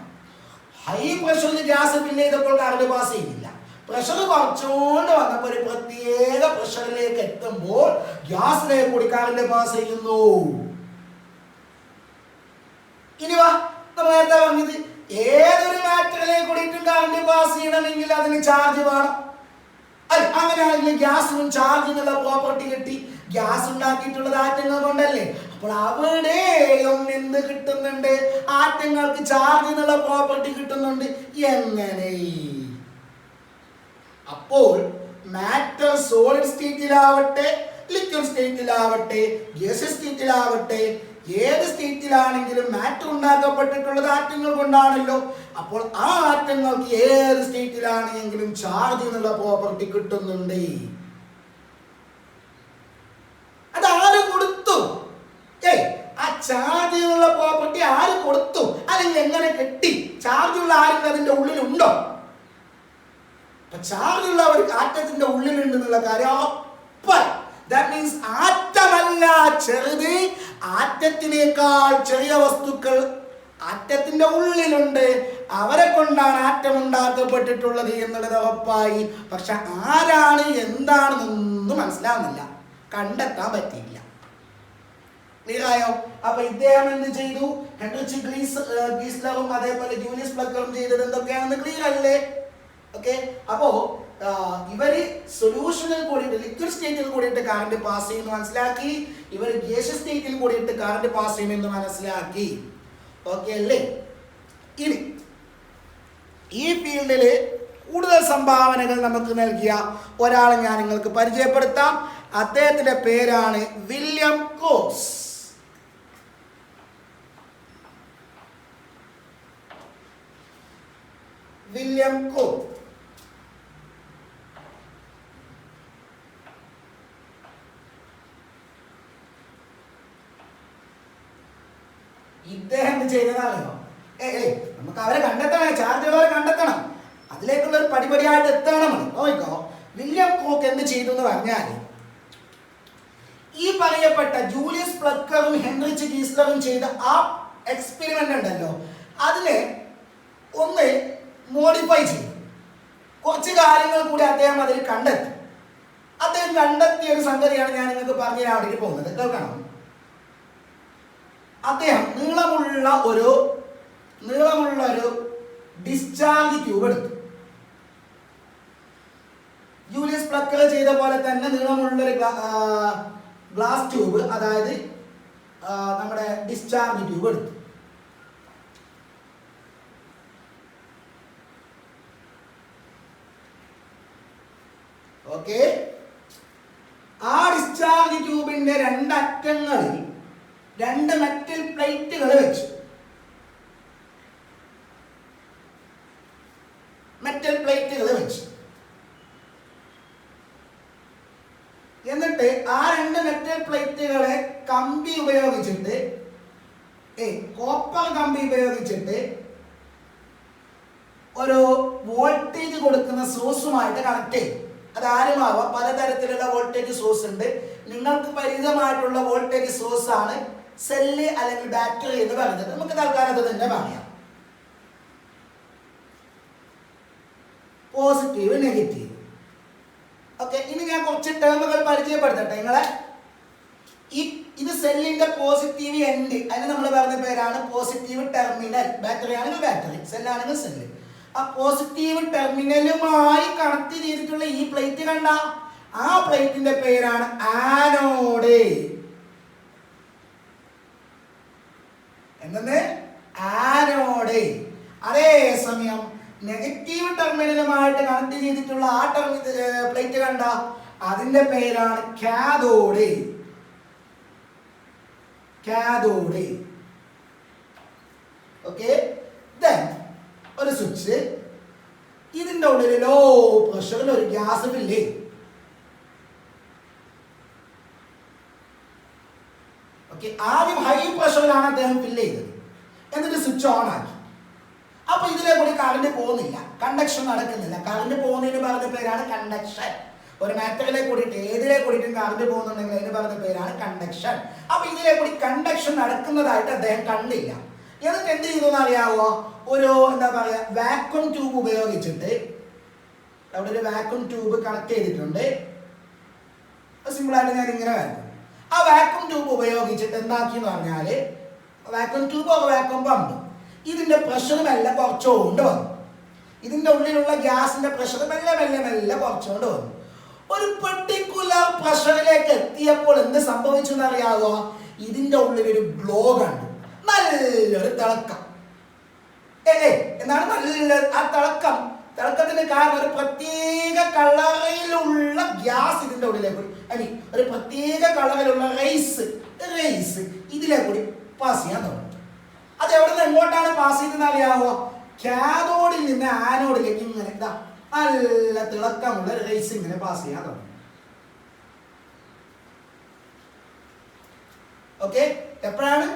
ഹൈ പ്രഷറിൽ ഗ്യാസ് ഫില്ല് ചെയ്തപ്പോൾ കറണ്ട് പാസ് ചെയ്യില്ല. പ്രഷർ കുറച്ചുകൊണ്ട് വന്നപ്പോൾ ഒരു പ്രത്യേക പ്രഷറിലേക്ക് എത്തുമ്പോൾ ഗ്യാസിലേക്ക് കൂടി കറണ്ട് പാസ് ചെയ്യുന്നു. ഇനി വാ, നമ്മൾ നേരത്തെ പറഞ്ഞത് ഏതൊരു മാറ്ററിലേക്ക് കൂടിയിട്ടും കറണ്ട് പാസ് ചെയ്യണമെങ്കിൽ അതിന് ചാർജ് വേണം. അങ്ങനെയാണെങ്കിൽ ഗ്യാസിനും ചാർജ് എന്നുള്ള പ്രോപ്പർട്ടി കിട്ടി. ഗ്യാസ് ഉണ്ടാക്കിയിട്ടുള്ളത് ആറ്റങ്ങൾ കൊണ്ടല്ലേ? അപ്പോൾ അവിടെയും എന്ത് കിട്ടുന്നുണ്ട്? ആറ്റങ്ങൾക്ക് ചാർജ് എന്നുള്ള പ്രോപ്പർട്ടി കിട്ടുന്നുണ്ട്. എങ്ങനെ? അപ്പോൾ മാറ്റർ സോളിഡ് സ്റ്റേറ്റിലാവട്ടെ, ലിക്വിഡ് സ്റ്റേറ്റിലാവട്ടെ, ഗ്യാസിയസ് സ്റ്റേറ്റിലാവട്ടെ, ഏത് സ്റ്റേറ്റിലാണെങ്കിലും മാറ്റർ ഉണ്ടാക്കപ്പെട്ടിട്ടുള്ളത് ആറ്റങ്ങൾ കൊണ്ടാണല്ലോ. അപ്പോൾ ആ ആറ്റങ്ങൾക്ക് ഏത് സ്റ്റേറ്റിലാണെങ്കിലും ചാർജ് എന്നുള്ള പ്രോപ്പർട്ടി കിട്ടുന്നുണ്ട്. അതാര് കൊടുത്തു? ആ ചാർജ് എന്നുള്ള പ്രോപ്പർട്ടി ആര് കൊടുത്തു? അല്ലെങ്കിൽ എങ്ങനെ കിട്ടി? ചാർജ് ഉള്ള ആരെങ്കിലും അതിന്റെ ഉള്ളിലുണ്ടോ? ചാർജ് ഉള്ളവർക്ക് ആറ്റത്തിന്റെ ഉള്ളിലുണ്ടെന്നുള്ള കാര്യം. ദാറ്റ് മീൻസ് ആറ്റമല്ല മാത്രമല്ല, ചെറുത് ആറ്റത്തിനേക്കാൾ ചെറിയ വസ്തുക്കൾ ആറ്റത്തിന്റെ ഉള്ളിലുണ്ട്. അവരെ കൊണ്ടാണ് ആറ്റം ഉണ്ടാക്കപ്പെട്ടിട്ടുള്ളത് എന്നുള്ളത് ഉറപ്പായി. പക്ഷെ ആരാണ് എന്താണെന്നൊന്നും മനസ്സിലാവുന്നില്ല, കണ്ടെത്താൻ പറ്റിയില്ല. ക്ലിയർ ആയോ? അപ്പൊ ഇദ്ദേഹം എന്ത് ചെയ്തു? ഹെൻറിച്ച് ഗീസ്ലറും അതേപോലെ ജൂലിയസ് പ്ലക്കറും ചെയ്തത് എന്തൊക്കെയാണെന്ന് ക്ലിയർ അല്ലേ? ഓക്കെ. അപ്പോ ഇവര് സൊല്യൂഷനിൽ കൂടിയിട്ട് ലിക്വിഡ് സ്റ്റേറ്റിൽ കൂടിയിട്ട് കറണ്ട് പാസ് ചെയ്യുന്നു മനസ്സിലാക്കി. ഇവർ ഗ്യാസ് സ്റ്റേറ്റിൽ കൂടിയിട്ട് കറണ്ട് പാസ് ചെയ്യുമെന്ന് മനസ്സിലാക്കി. ഓക്കെ അല്ലേ? ഇനി ഈ ഫീൽഡിൽ കൂടുതൽ സംഭാവനകൾ നമുക്ക് നൽകിയ ഒരാളെ ഞാൻ നിങ്ങൾക്ക് പരിചയപ്പെടുത്താം. അദ്ദേഹത്തിന്റെ പേരാണ് വില്യം ക്രോക്സ്. വില്യം ക്രോക്സ് ഇദ്ദേഹം ചെയ്തതാണല്ലോ. നമുക്ക് അവരെ കണ്ടെത്തണം, ചാർജ് ഉള്ളവരെ കണ്ടെത്തണം. അതിലേക്കുള്ള ഒരു പടിപടിയായിട്ട് എത്തണം. നോക്കോ, വില്യം ക്രോക്ക് എന്ത് ചെയ്തു എന്ന് പറഞ്ഞാൽ, ഈ പറയപ്പെട്ട ജൂലിയസ് പ്ലക്കറും ഹെൻറിച്ച് ഗീസ്ലറും ചെയ്ത ആ എക്സ്പെരിമെന്റ് ഉണ്ടല്ലോ, അതിനെ ഒന്ന് മോഡിഫൈ ചെയ്തു. കുറച്ച് കാര്യങ്ങൾ കൂടി അദ്ദേഹം അതിൽ കണ്ടെത്തി. അദ്ദേഹം കണ്ടെത്തിയ ഒരു സംഗതിയാണ് ഞാൻ നിങ്ങൾക്ക് പറഞ്ഞു തരാൻ വേണ്ടി പോകുന്നത്. കേൾക്കണം. അദ്ദേഹം നീളമുള്ള ഒരു ഡിസ്ചാർജ് ട്യൂബ് എടുത്തു. ജൂലിയസ് പ്ലക്കർ ചെയ്ത പോലെ തന്നെ നീളമുള്ളൊരു ഗ്ലാസ് ട്യൂബ്, അതായത് നമ്മുടെ ഡിസ്ചാർജ് ട്യൂബ് എടുത്തു. ഓക്കെ. ആ ഡിസ്ചാർജ് ട്യൂബിന്റെ രണ്ടറ്റങ്ങളിൽ 2 മെറ്റൽ പ്ലേറ്റുകൾ വെച്ചു. എന്നിട്ട് ആ 2 മെറ്റൽ പ്ലേറ്റുകളെ കമ്പി ഉപയോഗിച്ചിട്ട് കോപ്പർ കമ്പി ഉപയോഗിച്ചിട്ട് ഒരു വോൾട്ടേജ് കൊടുക്കുന്ന സോഴ്സുമായിട്ട് കണക്ട് ചെയ്യും. അതാരുമാവാം, പലതരത്തിലുള്ള വോൾട്ടേജ് സോഴ്സ് ഉണ്ട്. നിങ്ങൾക്ക് പരിചിതമായിട്ടുള്ള വോൾട്ടേജ് സോഴ്സ് ആണ് സെല്ല് അല്ലെങ്കിൽ ബാറ്ററി എന്ന് പറയുന്നത്. നമുക്ക് തൽക്കാലം അത് തന്നെ പറയാം. Positive, negative. ഓക്കെ. ഇനി ഞാൻ കുറച്ച് ടേമുകൾ പരിചയപ്പെടുത്തട്ടെ നിങ്ങളെ. ഇത് സെല്ലിന്റെ പോസിറ്റീവ് എൻഡ്, അതിന് നമ്മൾ പറഞ്ഞ പേരാണ് പോസിറ്റീവ് ടെർമിനൽ. ബാറ്ററി ആണെങ്കിൽ ബാറ്ററി, സെല്ലാണെങ്കിൽ സെല്ല്. ആ പോസിറ്റീവ് ടെർമിനലുമായി കണക്ട് ചെയ്തിട്ടുള്ള ഈ പ്ലേറ്റ് കണ്ട, ആ പ്ലേറ്റിന്റെ പേരാണ് ആനോഡ്. എന്തെന്ന്? ആനോഡ്. അതേസമയം നെഗറ്റീവ് ടെർമിനലുമായിട്ട് കണക്ട് ചെയ്തിട്ടുള്ള ആ പ്ലേറ്റ് കണ്ട, അതിന്റെ പേരാണ് കാഥോഡ്. ഓക്കെ. ഒരു സ്വിച്ച്, ഇതിന്റെ ഉള്ളിൽ ലോ പ്രഷറിൽ ഒരു ഗ്യാസ് ഫില്ല് ചെയ്യും. ഓക്കെ. ആദ്യം ഹൈ പ്രഷറിലാണ് അദ്ദേഹം ഫില്ല് ചെയ്തത്. എന്നിട്ട് സ്വിച്ച് ഓൺ ആക്കി. അപ്പൊ ഇതിലെ കൂടി കറണ്ട് പോകുന്നില്ല, കണ്ടക്ഷൻ നടക്കുന്നില്ല. കറണ്ട് പോകുന്നതിന് പറഞ്ഞ പേരാണ് കണ്ടക്ഷൻ. ഒരു മാറ്ററിലെ കൂടിയിട്ട് ഏതിലെ കൂടിയിട്ടും കറണ്ട് പോകുന്നുണ്ടെങ്കിൽ അതിന് പറഞ്ഞ പേരാണ് കണ്ടക്ഷൻ. അപ്പൊ ഇതിലെ കൂടി കണ്ടക്ഷൻ നടക്കുന്നതായിട്ട് അദ്ദേഹം കണ്ടില്ല. എന്നിട്ട് എന്ത് ചെയ്തു അറിയാവോ? ഒരു എന്താ പറയാ, വാക്വം ട്യൂബ് ഉപയോഗിച്ചിട്ട്, അവിടെ ഒരു വാക്വം ട്യൂബ് കണക്ട് ചെയ്തിട്ടുണ്ട്. സിമ്പിളായിട്ട് ഞാൻ ഇങ്ങനെ വരക്കും. ആ വാക്വം ട്യൂബ് ഉപയോഗിച്ചിട്ട് എന്താക്കി എന്ന് പറഞ്ഞാല്, വാക്വം ട്യൂബ് വാക്വം പമ്പ്, ഇതിന്റെ പ്രഷർ മെല്ലെ കുറച്ചുകൊണ്ട് വന്നു. ഇതിന്റെ ഉള്ളിലുള്ള ഗ്യാസിന്റെ പ്രഷർ മെല്ലെ കുറച്ചുകൊണ്ട് വന്നു. ഒരു പെർട്ടിക്കുലർ പ്രഷറിലേക്ക് എത്തിയപ്പോൾ എന്ത് സംഭവിച്ചു എന്നറിയാവോ? ഇതിന്റെ ഉള്ളിൽ ഒരു ഗ്ലോ കണ്ടു, നല്ലൊരു തിളക്കം. എന്താണ് നല്ല ആ തിളക്കത്തിന് കാരണം ഒരു പ്രത്യേക കളറിലുള്ള ഗ്യാസ് ഇതിന്റെ ഉള്ളിലേക്ക്, ഒരു പ്രത്യേക കളറിലുള്ള റേസ് ഇതിലെ കൂടി പാസ് ചെയ്യാൻ തുടങ്ങി. അത് എവിടെ നിന്ന് എങ്ങോട്ടാണ് പാസ് ചെയ്തെന്ന് അറിയാവോ? കാഥോഡിൽ നിന്ന് ആനോഡിലേക്ക് ഇങ്ങനെ നല്ല തിളക്കമുള്ള റേസ് ഇങ്ങനെ പാസ് ചെയ്യാൻ തുടങ്ങി. ഓക്കെ. എപ്പോഴാണ്?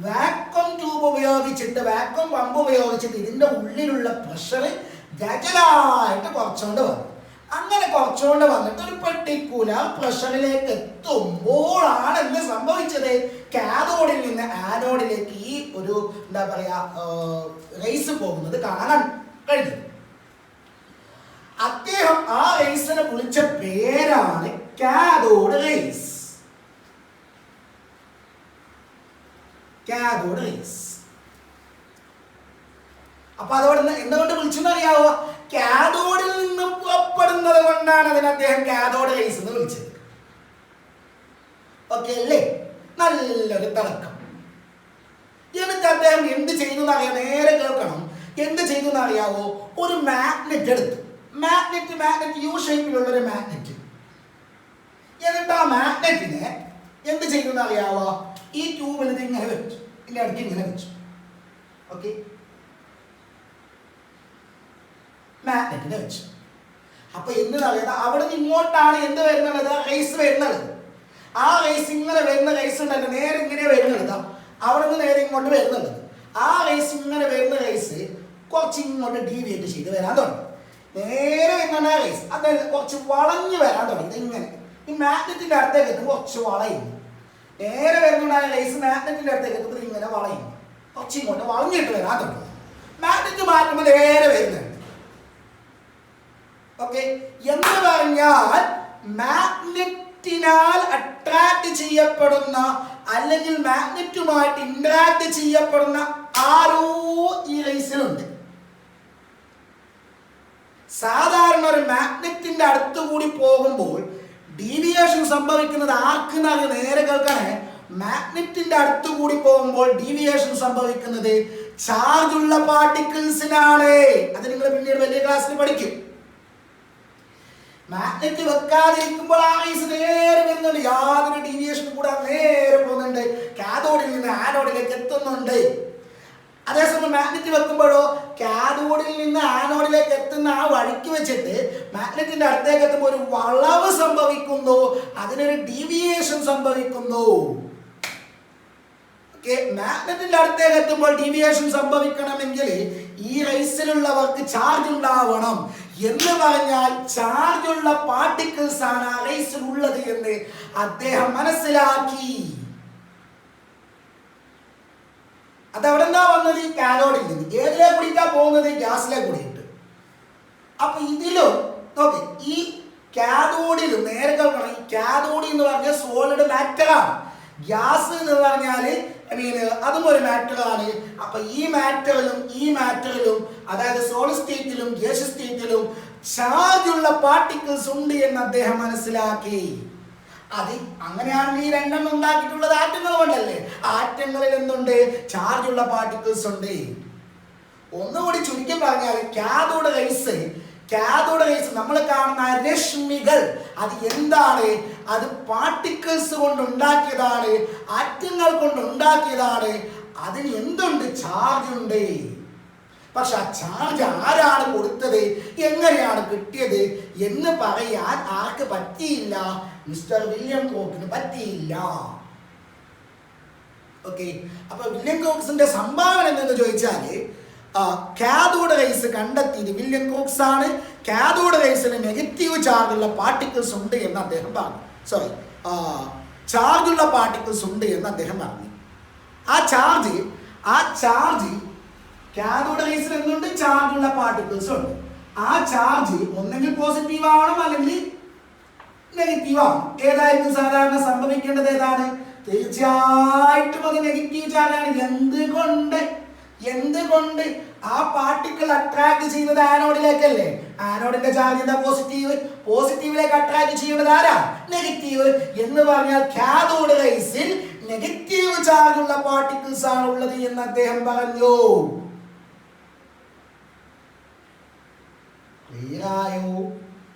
വാക്വം ട്യൂബ് ഉപയോഗിച്ചിട്ട്, വാക്വം പമ്പ് ഉപയോഗിച്ചിട്ട് ഇതിന്റെ ഉള്ളിലുള്ള പ്രഷർ ഗ്രാജുവലായിട്ട് കുറച്ചുകൊണ്ട് വന്നു. അങ്ങനെ കുറച്ചുകൊണ്ട് വന്നിട്ട് ഒരു പെർട്ടിക്കുലർ പ്രഷറിലേക്ക് എത്തുമ്പോഴാണ് എന്ത് സംഭവിച്ചത്? കാഥോഡിൽ നിന്ന് ആനോഡിലേക്ക് ഈ ഒരു എന്താ പറയാ റേസ് പോകുന്നത് കാണാൻ കഴിഞ്ഞു. അദ്ദേഹം ആ റേസിനെ വിളിച്ച പേരാണ് കാഥോഡ് റേസ്. Cathode rays. അപ്പൊ അതോടെ എന്തുകൊണ്ട് വിളിച്ചെന്നറിയാവോ? കാഥോഡിൽ നിന്ന് പുറപ്പെടുന്നത് കൊണ്ടാണ് അതിന് അദ്ദേഹം കാഥോഡ് റേസ് എന്ന് വിളിച്ചത്. ഓക്കെ അല്ലേ? നല്ലൊരു തിളക്കം. എന്നിട്ട് അദ്ദേഹം എന്ത് ചെയ്തു എന്നറിയാം, നേരെ കേൾക്കണം. എന്ത് ചെയ്തു എന്നറിയാവോ? ഒരു മാഗ്നറ്റ് എടുത്തു. മാഗ്നറ്റ് യു ഷേപ്പിലുള്ള ഒരു മാഗ്നറ്റ്. എന്നിട്ട് ആ മാഗ്നറ്റിനെ എന്ത് ചെയ്തു എന്നറിയാവോ? ഈ ട്യൂബിൽ ഇത് ഇങ്ങനെ വെച്ചു, ഇതിന്റെ അടുത്ത് ഇങ്ങനെ വെച്ചു. ഓക്കെ, മാഗ്നറ്റിനെ വെച്ചു. അപ്പൊ എന്ത് പറയുന്നത്? അവിടെ നിന്ന് ഇങ്ങോട്ടാണ് എന്ത് വരുന്നത്? റേസ് വരുന്നത്. ആ റേസ് ഇങ്ങനെ വരുന്ന റേസ് ഉണ്ടല്ലോ, നേരെ ഇങ്ങനെ വരുന്നത്. അവിടെ നിന്ന് നേരെ ഇങ്ങോട്ട് വരുന്നുള്ളത്. ആ റേസ് ഇങ്ങനെ വരുന്ന റേസ് കുറച്ച് ഇങ്ങോട്ട് ഡീവിയേറ്റ് ചെയ്ത് വരാൻ തുടങ്ങി. നേരെ വരുന്ന റേസ് അത് കുറച്ച് വളഞ്ഞു വരാൻ തുടങ്ങി. ഇങ്ങനെ ഈ മാഗ്നറ്റിന്റെ അടുത്തേക്ക് എത്തുമ്പോൾ കുറച്ച് വളയുന്നു. നേരെ വരുന്നുണ്ടായ റേസ് മാഗ്നറ്റിന്റെ അടുത്തേക്ക് എത്തുമ്പോൾ ഇങ്ങനെ വളയുന്നു, കുറച്ച് ഇങ്ങോട്ട് വളഞ്ഞിട്ട് വരാൻ തുടങ്ങി. മാഗ്നറ്റ് മാറ്റുമ്പോൾ നേരെ വരുന്നുണ്ട്. ഓക്കെ, എന്ന് പറഞ്ഞാൽ മാഗ്നറ്റിനാൽ അട്രാക്ട് ചെയ്യപ്പെടുന്ന അല്ലെങ്കിൽ മാഗ്നറ്റുമായിട്ട് ഇന്ററാക്ട് ചെയ്യപ്പെടുന്ന ആരോ ഈ റേസിലുണ്ട്. സാധാരണ ഒരു മാഗ്നറ്റിന്റെ അടുത്തുകൂടി പോകുമ്പോൾ ഡീവിയേഷൻ സംഭവിക്കുന്നത് ആർക്കെന്നറിയ നേരെ കേൾക്കണേ. മാഗ്നറ്റിന്റെ അടുത്തുകൂടി പോകുമ്പോൾ ഡീവിയേഷൻ സംഭവിക്കുന്നത് ചാർജ് ഉള്ള പാർട്ടിക്കിൾസിനാണ്. അത് നിങ്ങൾ പിന്നീട് വലിയ ക്ലാസ്സിൽ പഠിക്കും. മാഗ്നറ്റ് വെക്കാതിരിക്കുമ്പോൾ ആ റേസ് നേരെ വരുന്നുണ്ട്, യാതൊരു ഡീവിയേഷനും കൂടെ നേരെ പോകുന്നുണ്ട്, കാഥോഡിൽ നിന്ന് ആനോഡിലേക്ക് എത്തുന്നുണ്ട്. അതേസമയം മാഗ്നറ്റ് വെക്കുമ്പോഴോ കാഥോഡിൽ നിന്ന് ആനോഡിലേക്ക് എത്തുന്ന ആ വഴിക്ക് വെച്ചിട്ട് മാഗ്നറ്റിന്റെ അടുത്തേക്ക് എത്തുമ്പോൾ ഒരു വളവ് സംഭവിക്കുന്നു, അതിനൊരു ഡീവിയേഷൻ സംഭവിക്കുന്നു. മാഗ്നറ്റിന്റെ അടുത്തേക്ക് എത്തുമ്പോൾ ഡീവിയേഷൻ സംഭവിക്കണമെങ്കിൽ ഈ റേസിലുള്ളവർക്ക് ചാർജ് ഉണ്ടാവണം. എന്ന് പറഞ്ഞാൽ ചാർജ് ഉള്ള പാർട്ടിക്കിൾസ് ആണ് ആ റേസിൽ ഉള്ളത് എന്ന് അദ്ദേഹം മനസ്സിലാക്കി. അതവിടെ എന്താ വന്നത്? ഈ കാഥോഡിൽ നിന്ന്. ഏതിലെ കൂടിയിട്ടാ പോകുന്നത്? ഗ്യാസിലെ കൂടിയിട്ട്. അപ്പൊ ഇതിലും നോക്കെ, ഈ കാഥോഡിലും നേരെ കേൾക്കണം. ഈ കാഥോഡ് എന്ന് പറഞ്ഞാൽ സോളിഡ് മാറ്ററാണ്. ഗ്യാസ് എന്ന് പറഞ്ഞാല് അതും ഒരു മാറ്ററാണ്. അപ്പൊ ഈ മാറ്ററിലും അതായത് സോളിഡ് സ്റ്റേറ്റിലും ഗ്യാസ് സ്റ്റേറ്റിലും ചാർജ് ഉള്ള പാർട്ടിക്കിൾസ് ഉണ്ട് എന്ന് അദ്ദേഹം മനസ്സിലാക്കി. അത് അങ്ങനെയാണെങ്കിൽ ഈ രണ്ടെണ്ണം ഉണ്ടാക്കിയിട്ടുള്ളത് ആറ്റങ്ങൾ കൊണ്ടല്ലേ. ആറ്റങ്ങളിൽ എന്തുണ്ട്? ചാർജ് ഉള്ള പാർട്ടിക്കിൾസ് ഉണ്ട്. ഒന്നുകൂടി ചുരുക്കി പറഞ്ഞാൽ കാഥോഡ് റേസ് നമ്മൾ കാണുന്ന രശ്മികൾ അത് എന്താണ്? അത് പാർട്ടിക്കിൾസ് കൊണ്ട് ഉണ്ടാക്കിയതാണ്, ആറ്റങ്ങൾ കൊണ്ട് ഉണ്ടാക്കിയതാണ്. അതിന് എന്തുണ്ട്? ചാർജ് ഉണ്ട്. പക്ഷെ ആ ചാർജ് ആരാണ് കൊടുത്തത്, എങ്ങനെയാണ് കിട്ടിയത് എന്ന് പറയാൻ ആർക്ക് പറ്റിയില്ല? മിസ്റ്റർ വില്യം ക്രോക്കിന് പറ്റിയില്ല. ഓക്കെ, അപ്പൊ വില്യം ക്രോക്സിന്റെ സംഭാവന എന്തെന്ന് ചോദിച്ചാല് കാഥോഡ് റേസ് കണ്ടെത്തിയത് വില്യം ക്രോക്സ് ആണ്. കാഥോഡ് റേസിന് നെഗറ്റീവ് ചാർജുള്ള പാർട്ടിക്കിൾസ് ഉണ്ട് എന്ന് അദ്ദേഹം പറഞ്ഞു. ചാർജുള്ള പാർട്ടിക്കിൾസ് ഉണ്ട് എന്ന് അദ്ദേഹം പറഞ്ഞു. ആ ചാർജ് കാഥോഡ് റേസിൽ എന്തുണ്ട്? ചാർജുള്ള പാർട്ടിക്കിൾസ് ഉണ്ട്. ആ ചാർജ് ഒന്നെങ്കിൽ പോസിറ്റീവ് ആവണം അല്ലെങ്കിൽ നെഗറ്റീവ് ആവണം. ഏതായിരിക്കും സാധാരണ സംഭവിക്കേണ്ടത്? ഏതാണ്? തീർച്ചയായിട്ടും അത് നെഗറ്റീവ് ചാർജാണ്. എന്തുകൊണ്ട്? ആ പാർട്ടിക്കിൾ അട്രാക്ട് ചെയ്യുന്നത് ആനോഡിലേക്കല്ലേ. ആനോഡിന്റെ ചാർജ് എന്താ? പോസിറ്റീവിലേക്ക് അട്രാക്ട് ചെയ്യുന്നത് ആരാ? നെഗറ്റീവ്. എന്ന് പറഞ്ഞാൽ കാഥോഡ് റേസിൽ നെഗറ്റീവ് ചാർജ് ഉള്ള പാർട്ടിക്കിൾസ് ആണ് ഉള്ളത് എന്ന് അദ്ദേഹം പറഞ്ഞു.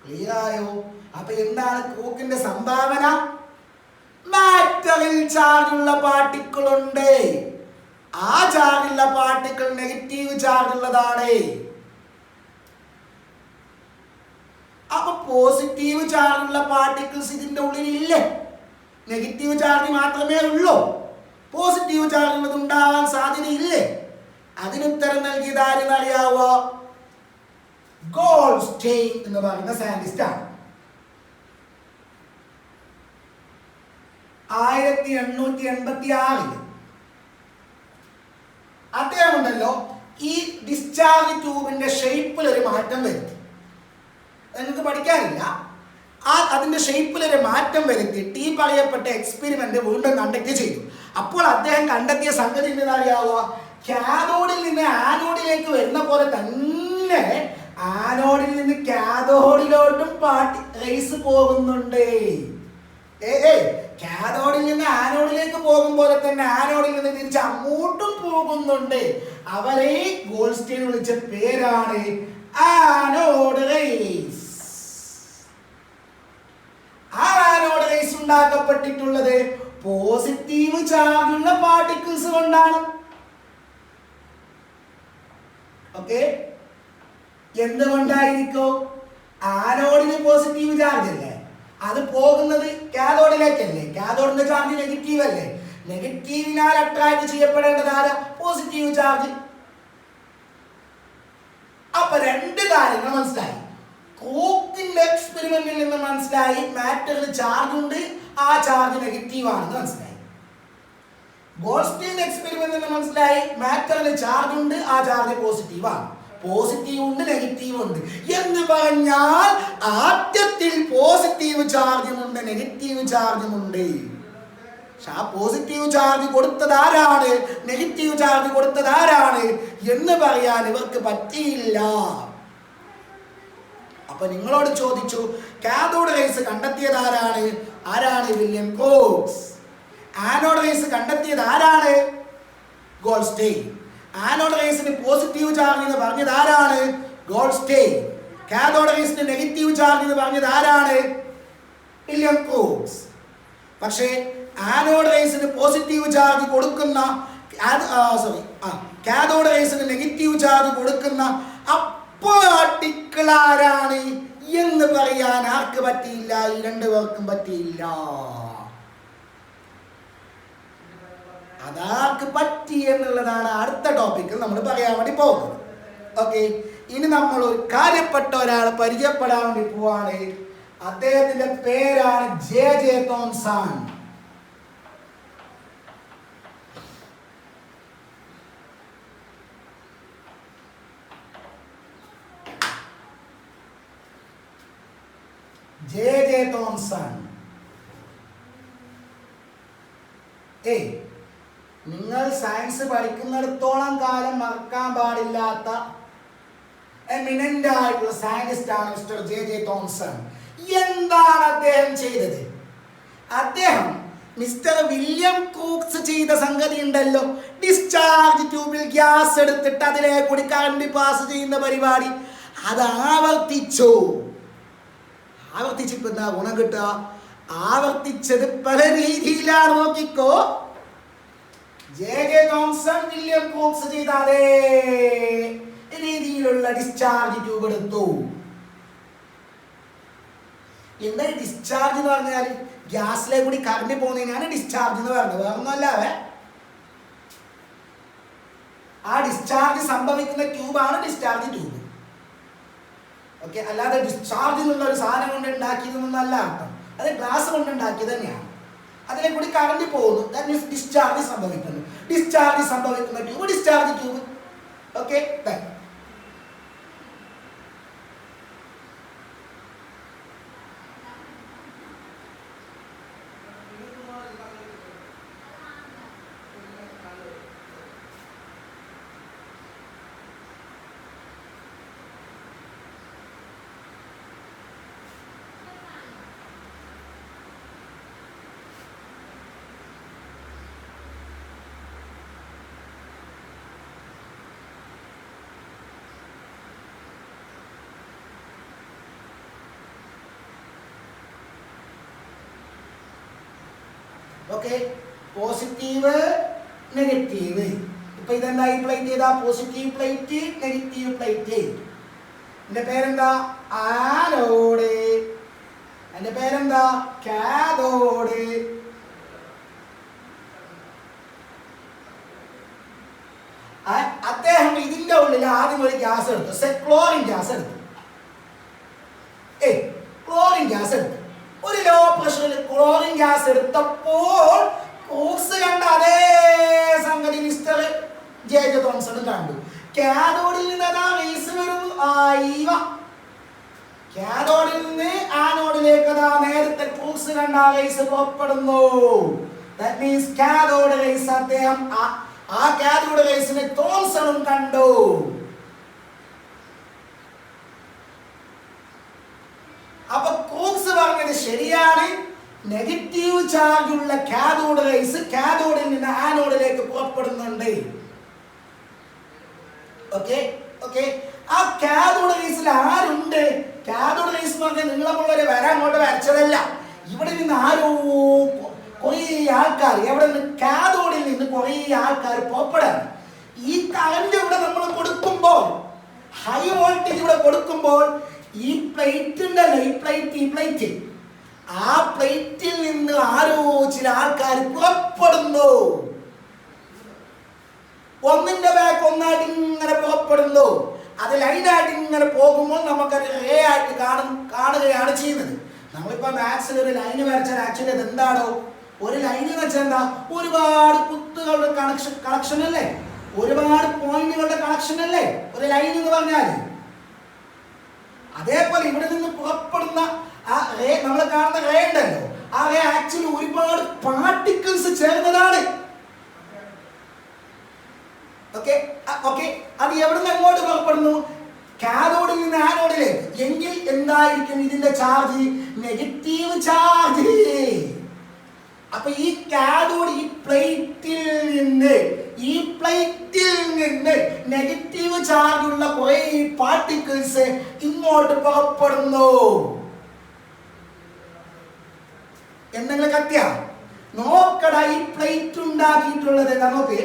ക്ലിയറായോ? അപ്പൊ എന്താണ് ക്രോക്കിന്റെ സംഭാവന? മാറ്ററിൽ ചാർജ് ഉള്ള പാർട്ടിക്കിൾ ഉണ്ട്. ആ ചാർജുള്ള പാർട്ടിക്കിൾ നെഗറ്റീവ് ചാർജ് ഉള്ളതാണ്. അപ്പൊ പോസിറ്റീവ് ചാർജുള്ള പാർട്ടിക്കിൾസ് ഇതിന്റെ ഉള്ളിൽ ഇല്ലേ? നെഗറ്റീവ് ചാർജ് മാത്രമേ ഉള്ളൂ. പോസിറ്റീവ് ചാർജ് ഉള്ളത് ഉണ്ടാവാൻ സാധ്യതയില്ലേ? അതിനുത്തരം നൽകിയത് ആരെന്നറിയാവോ? ഗോൾഡ്സ്റ്റൈൻ എന്ന് പറയുന്ന സയന്റിസ്റ്റ് ആണ്. 1886 അദ്ദേഹം ഉണ്ടല്ലോ ഈ ഡിസ്ചാർജ് ട്യൂബിന്റെ ഷേപ്പിൽ ഒരു മാറ്റം വരുത്തി. നിങ്ങൾക്ക് പഠിക്കാനില്ല. അതിന്റെ ഷേപ്പിൽ ഒരു മാറ്റം വരുത്തിയിട്ട് ഈ പറയപ്പെട്ട എക്സ്പെരിമെന്റ് വീണ്ടും കണ്ടക്ട് ചെയ്തു. അപ്പോൾ അദ്ദേഹം കണ്ടെത്തിയ സംഗതി എന്താ? കാഥോഡിൽ നിന്ന് ആനോഡിലേക്ക് വരുന്ന പോലെ തന്നെ ആനോഡിൽ നിന്ന് കാഥോഡിലോട്ടും റേസ് പോകുന്നുണ്ട്. കാഥോഡിൽ നിന്ന് ആനോഡിലേക്ക് പോകും പോലെ തന്നെ ആനോഡിൽ നിന്ന് തിരിച്ച് അങ്ങോട്ടും പോകുന്നുണ്ട്. അവരെ ഗോൾഡ്സ്റ്റൈൻ വിളിച്ച പേരാണ് ആനോഡ് റേസ്. ആ ആനോഡ് റേസ് ഉണ്ടാക്കപ്പെട്ടിട്ടുള്ളത് പോസിറ്റീവ് ചാർജുള്ള പാർട്ടിക്കിൾസ് കൊണ്ടാണ്. ഓക്കെ, എന്തുകൊണ്ടായിരിക്കും? ആനോഡിന് പോസിറ്റീവ് ചാർജ് അല്ലേ, അത് പോകുന്നത് കാഥോഡിലേക്കല്ലേ. കാഥോഡിന്റെ ചാർജ് നെഗറ്റീവ് അല്ലേ. നെഗറ്റീവിനാൽ അട്രാക്ട് ചെയ്യപ്പെടേണ്ടത് ആരാ? Positive charge. അപ്പൊ രണ്ട് കാര്യങ്ങൾ മനസ്സിലായി. ക്രൂക്കിന്റെ എക്സ്പെരിമെന്റിൽ നിന്ന് മനസ്സിലായി മാറ്ററിൽ ചാർജ് ഉണ്ട്, ആ ചാർജ് നെഗറ്റീവ് ആണെന്ന് മനസ്സിലായി. ഗോൾഡ്സ്റ്റൈൻ എക്സ്പെരിമെന്റിൽ നിന്ന് മനസ്സിലായി മാറ്ററിൽ ചാർജ് ഉണ്ട്, ആ ചാർജ് പോസിറ്റീവ് ആണ്. പോസിറ്റീവ് ഉണ്ട്, നെഗറ്റീവ് ഉണ്ട് എന്ന് പറഞ്ഞാൽ ആദ്യത്തിൽ പോസിറ്റീവ് ചാർജും ഉണ്ട്, നെഗറ്റീവ് ചാർജും ഉണ്ട്. പക്ഷെ ആ പോസിറ്റീവ് ചാർജ് കൊടുത്തത് ആരാണ്, നെഗറ്റീവ് ചാർജ് കൊടുത്തത് ആരാണ് എന്ന് പറയാൻ ഇവർക്ക് പറ്റിയില്ല. അപ്പൊ നിങ്ങളോട് ചോദിച്ചു, കാഥോഡ് റേസ് കണ്ടെത്തിയത് ആരാണ്? William Crookes. ആനോഡ് റേസ് കണ്ടെത്തിയത് ആരാണ്? ഗോൾഡ്സ്റ്റൈൻ. ആനോഡ് റേസിന് പോസിറ്റീവ് ചാർജ് എന്ന് പറഞ്ഞത് ആരാണ്? ഗോൾഡ്സ്റ്റൈൻ. കാഥോഡ് റേസിന് നെഗറ്റീവ് ചാർജ് എന്ന് പറഞ്ഞത് ആരാണ്? William Crookes. പക്ഷേ ആനോഡ് റേസിന് പോസിറ്റീവ് ചാർജ് കൊടുക്കുന്ന കാഥോഡ് റേസിന് നെഗറ്റീവ് ചാർജ് കൊടുക്കുന്ന പാർട്ടിക്കിൾ ആരാണ് എന്ന് പറയാൻ ആർക്ക് പറ്റിയില്ല? ഈ രണ്ടുപേർക്കും പറ്റിയില്ല. അതാർക്ക് പറ്റി എന്നുള്ളതാണ് അടുത്ത ടോപ്പിക്കിൽ നമ്മൾ പറയാൻ വേണ്ടി പോകുന്നത്. ഓക്കെ, ഇനി നമ്മൾ ഒരു കാര്യപ്പെട്ട ഒരാളെ പരിചയപ്പെടാൻ വേണ്ടി പോവാണ്. അദ്ദേഹത്തിന്റെ പേരാണ് ജെ തോംസൺ. J Thomson. നിങ്ങൾ സയൻസ് പഠിക്കുന്നിടത്തോളം കാലം മറക്കാൻ പാടില്ലാത്ത എമിനന്റ് ആയിട്ടുള്ള സയന്റിസ്റ്റ് ആണ് മിസ്റ്റർ ജെ തോംസൺ. എന്താണ് അദ്ദേഹം ചെയ്തത്? അദ്ദേഹം മിസ്റ്റർ വില്യം ക്രൂക്സ് ചെയ്ത സംഗതി ഉണ്ടല്ലോ, ഡിസ്ചാർജ് ട്യൂബിൽ ഗ്യാസ് എടുത്തിട്ട് അതിലെ കൂടി കറണ്ട് പാസ് ചെയ്യുന്ന പരിപാടി, അത് ആവർത്തിച്ചിപ്പോ എന്താ ഗുണം കിട്ടുക? ആവർത്തിച്ചത് പല രീതിയിലാണ്. നോക്കിക്കോ, ജെ തോംസൺ വില്യം ക്രൂക്സ് ചെയ്ത അതേ രീതിയിലുള്ള ഡിസ്ചാർജ് ട്യൂബ് എടുത്തു. എന്താ ഡിസ്ചാർജ് എന്ന് പറഞ്ഞാൽ? ഗ്യാസിലെ കൂടി കറണ്ട് പോകുന്നതിനാണ് ഡിസ്ചാർജ് എന്ന് പറയുന്നത്, വേറൊന്നുമല്ല. ആ ഡിസ്ചാർജ് സംഭവിക്കുന്ന ട്യൂബാണ് ഡിസ്ചാർജ് ട്യൂബ്. ഓക്കെ, അല്ലാതെ ഡിസ്ചാർജ് എന്നുള്ള ഒരു സാധനം കൊണ്ട് ഉണ്ടാക്കിയതെന്നല്ല അർത്ഥം. അത് ഗ്ലാസ് കൊണ്ട് ഉണ്ടാക്കിയത് തന്നെയാണ്. അതിലെ കൂടി കറണ്ട് പോകുന്നു, ദാറ്റ് മീൻസ് ഡിസ്ചാർജ് സംഭവിക്കുന്നു. ഡിസ്ചാർജ് സംഭവിക്കുന്ന tube discharge tube. Okay, okay, positive negative. ഇപ്പൊ ഇതെന്തായി പ്ലേറ്റ് ചെയ്താ? Positive plate, negative plate. എന്റെ പേരെന്താ? ആനോഡ്. എന്റെ പേരെന്താ? കാഥോഡ്. അദ്ദേഹം ഇതിന്റെ ഉള്ളിൽ ആദ്യം ഒരു ഗ്യാസ് എടുത്തു, ക്ലോറിൻ ഗ്യാസ് എടുത്തു. ക്ലോറിൻ ഗ്യാസ് എടുത്തു. ഒരു ലോ പ്രഷറിൽ ക്ലോറിൻ ഗ്യാസ് എടുത്തപ്പോൾ ക്രൂക്സ് കണ്ട അതേ സംഗതി മിസ്റ്റർ ജെ തോംസൺ കണ്ടു. കാഥോഡിൽ നിന്ന് അതാ റേസ് വരുന്നു. കാഥോഡിൽ നിന്ന് ആനോഡിലേക്ക് അതാ നേരത്തെ ക്രൂക്സ് കണ്ട റേസ് പുറപ്പെടുന്നു. That means കാഥോഡ് റേസ് അദ്ദേഹം ആ കാഥോഡ് റേസിനെ തോംസണും കണ്ടു. അപ്പൊ ക്രൂക്സ് പറഞ്ഞത് ശരിയാണ്. നെഗറ്റീവ് ചാർജ് ഉള്ള കാഥോഡ് റേസ് കാഥോഡിൽ നിന്ന് ആനോഡിലേക്ക് പുറപ്പെടുന്നുണ്ട്. Okay okay. ആ കാഥോഡ് റേസിൽ ആരുണ്ട്? കാഥോഡ് റേസ് എന്ന് പറഞ്ഞാൽ നിങ്ങളെ വരാൻ അങ്ങോട്ട് വരച്ചതല്ല. ഇവിടെ നിന്ന് ആരോ കുറേ ആൾക്കാർ എവിടെ നിന്ന് കാഥോഡിൽ നിന്ന് കുറേ ആൾക്കാർ പുറപ്പെടാണ്. ഈ കറന്റ് ഇവിടെ നമ്മൾ കൊടുക്കുമ്പോൾ, ഹൈ വോൾട്ടേജ് ഇവിടെ കൊടുക്കുമ്പോൾ ഈ പ്ലേറ്റ് ഉണ്ടല്ലോ, ഈ പ്ലേറ്റ് ആ പ്ലേറ്റിൽ നിന്ന് ആരോ ചില ആൾക്കാർ പുറപ്പെടുന്നു. ഒന്നിന്റെ ബാക്ക് ഒന്നായിട്ട് ഇങ്ങനെ പുറപ്പെടുന്നു. അത് ലൈനായിട്ട് ഇങ്ങനെ പോകുമ്പോൾ നമുക്കത് റേ ആയിട്ട് കാണുകയാണ് ചെയ്യുന്നത്. നമ്മളിപ്പോ മാത്സിൽ ഒരു ലൈന് വരച്ചാൽ ആക്ച്വലി അത് എന്താണോ? ഒരു ലൈൻ എന്ന് വെച്ചാൽ എന്താ? ഒരുപാട് കുത്തുകളുടെ കളക്ഷൻ അല്ലേ, ഒരുപാട് പോയിന്റുകളുടെ കളക്ഷൻ അല്ലേ ഒരു ലൈൻ എന്ന് പറഞ്ഞാൽ. അതേപോലെ ഇവിടെ നിന്ന് പുറപ്പെടുന്ന ആ റേ, നമ്മൾ കാണുന്ന റേ ഉണ്ടല്ലോ, ആ റേ ആക്ച്വലി ഒരുപാട് പാർട്ടിക്കിൾസ് ചേർന്നതാണ്. Okay okay. അത് എവിടെ നിന്ന് അങ്ങോട്ട് പുറപ്പെടുന്നു? കാഥോഡിൽ നിന്ന് ആനോഡിലേക്ക്. എങ്കിൽ എന്തായിരിക്കും ഇതിന്റെ ചാർജ്? Negative charge. അപ്പൊ ഈ കാഥോഡ് ഈ പ്ലേറ്റിൽ നിന്ന് നെഗറ്റീവ് ചാർജ് ഉള്ള കുറെ പാർട്ടിക്കിൾസ് ഇങ്ങോട്ട് പുറപ്പെടുന്നു. എന്തെങ്കിലും കത്തിയ നോക്കട. ഈ പ്ലേറ്റ് ഉണ്ടാക്കിയിട്ടുള്ളത് എന്താ നോക്ക്.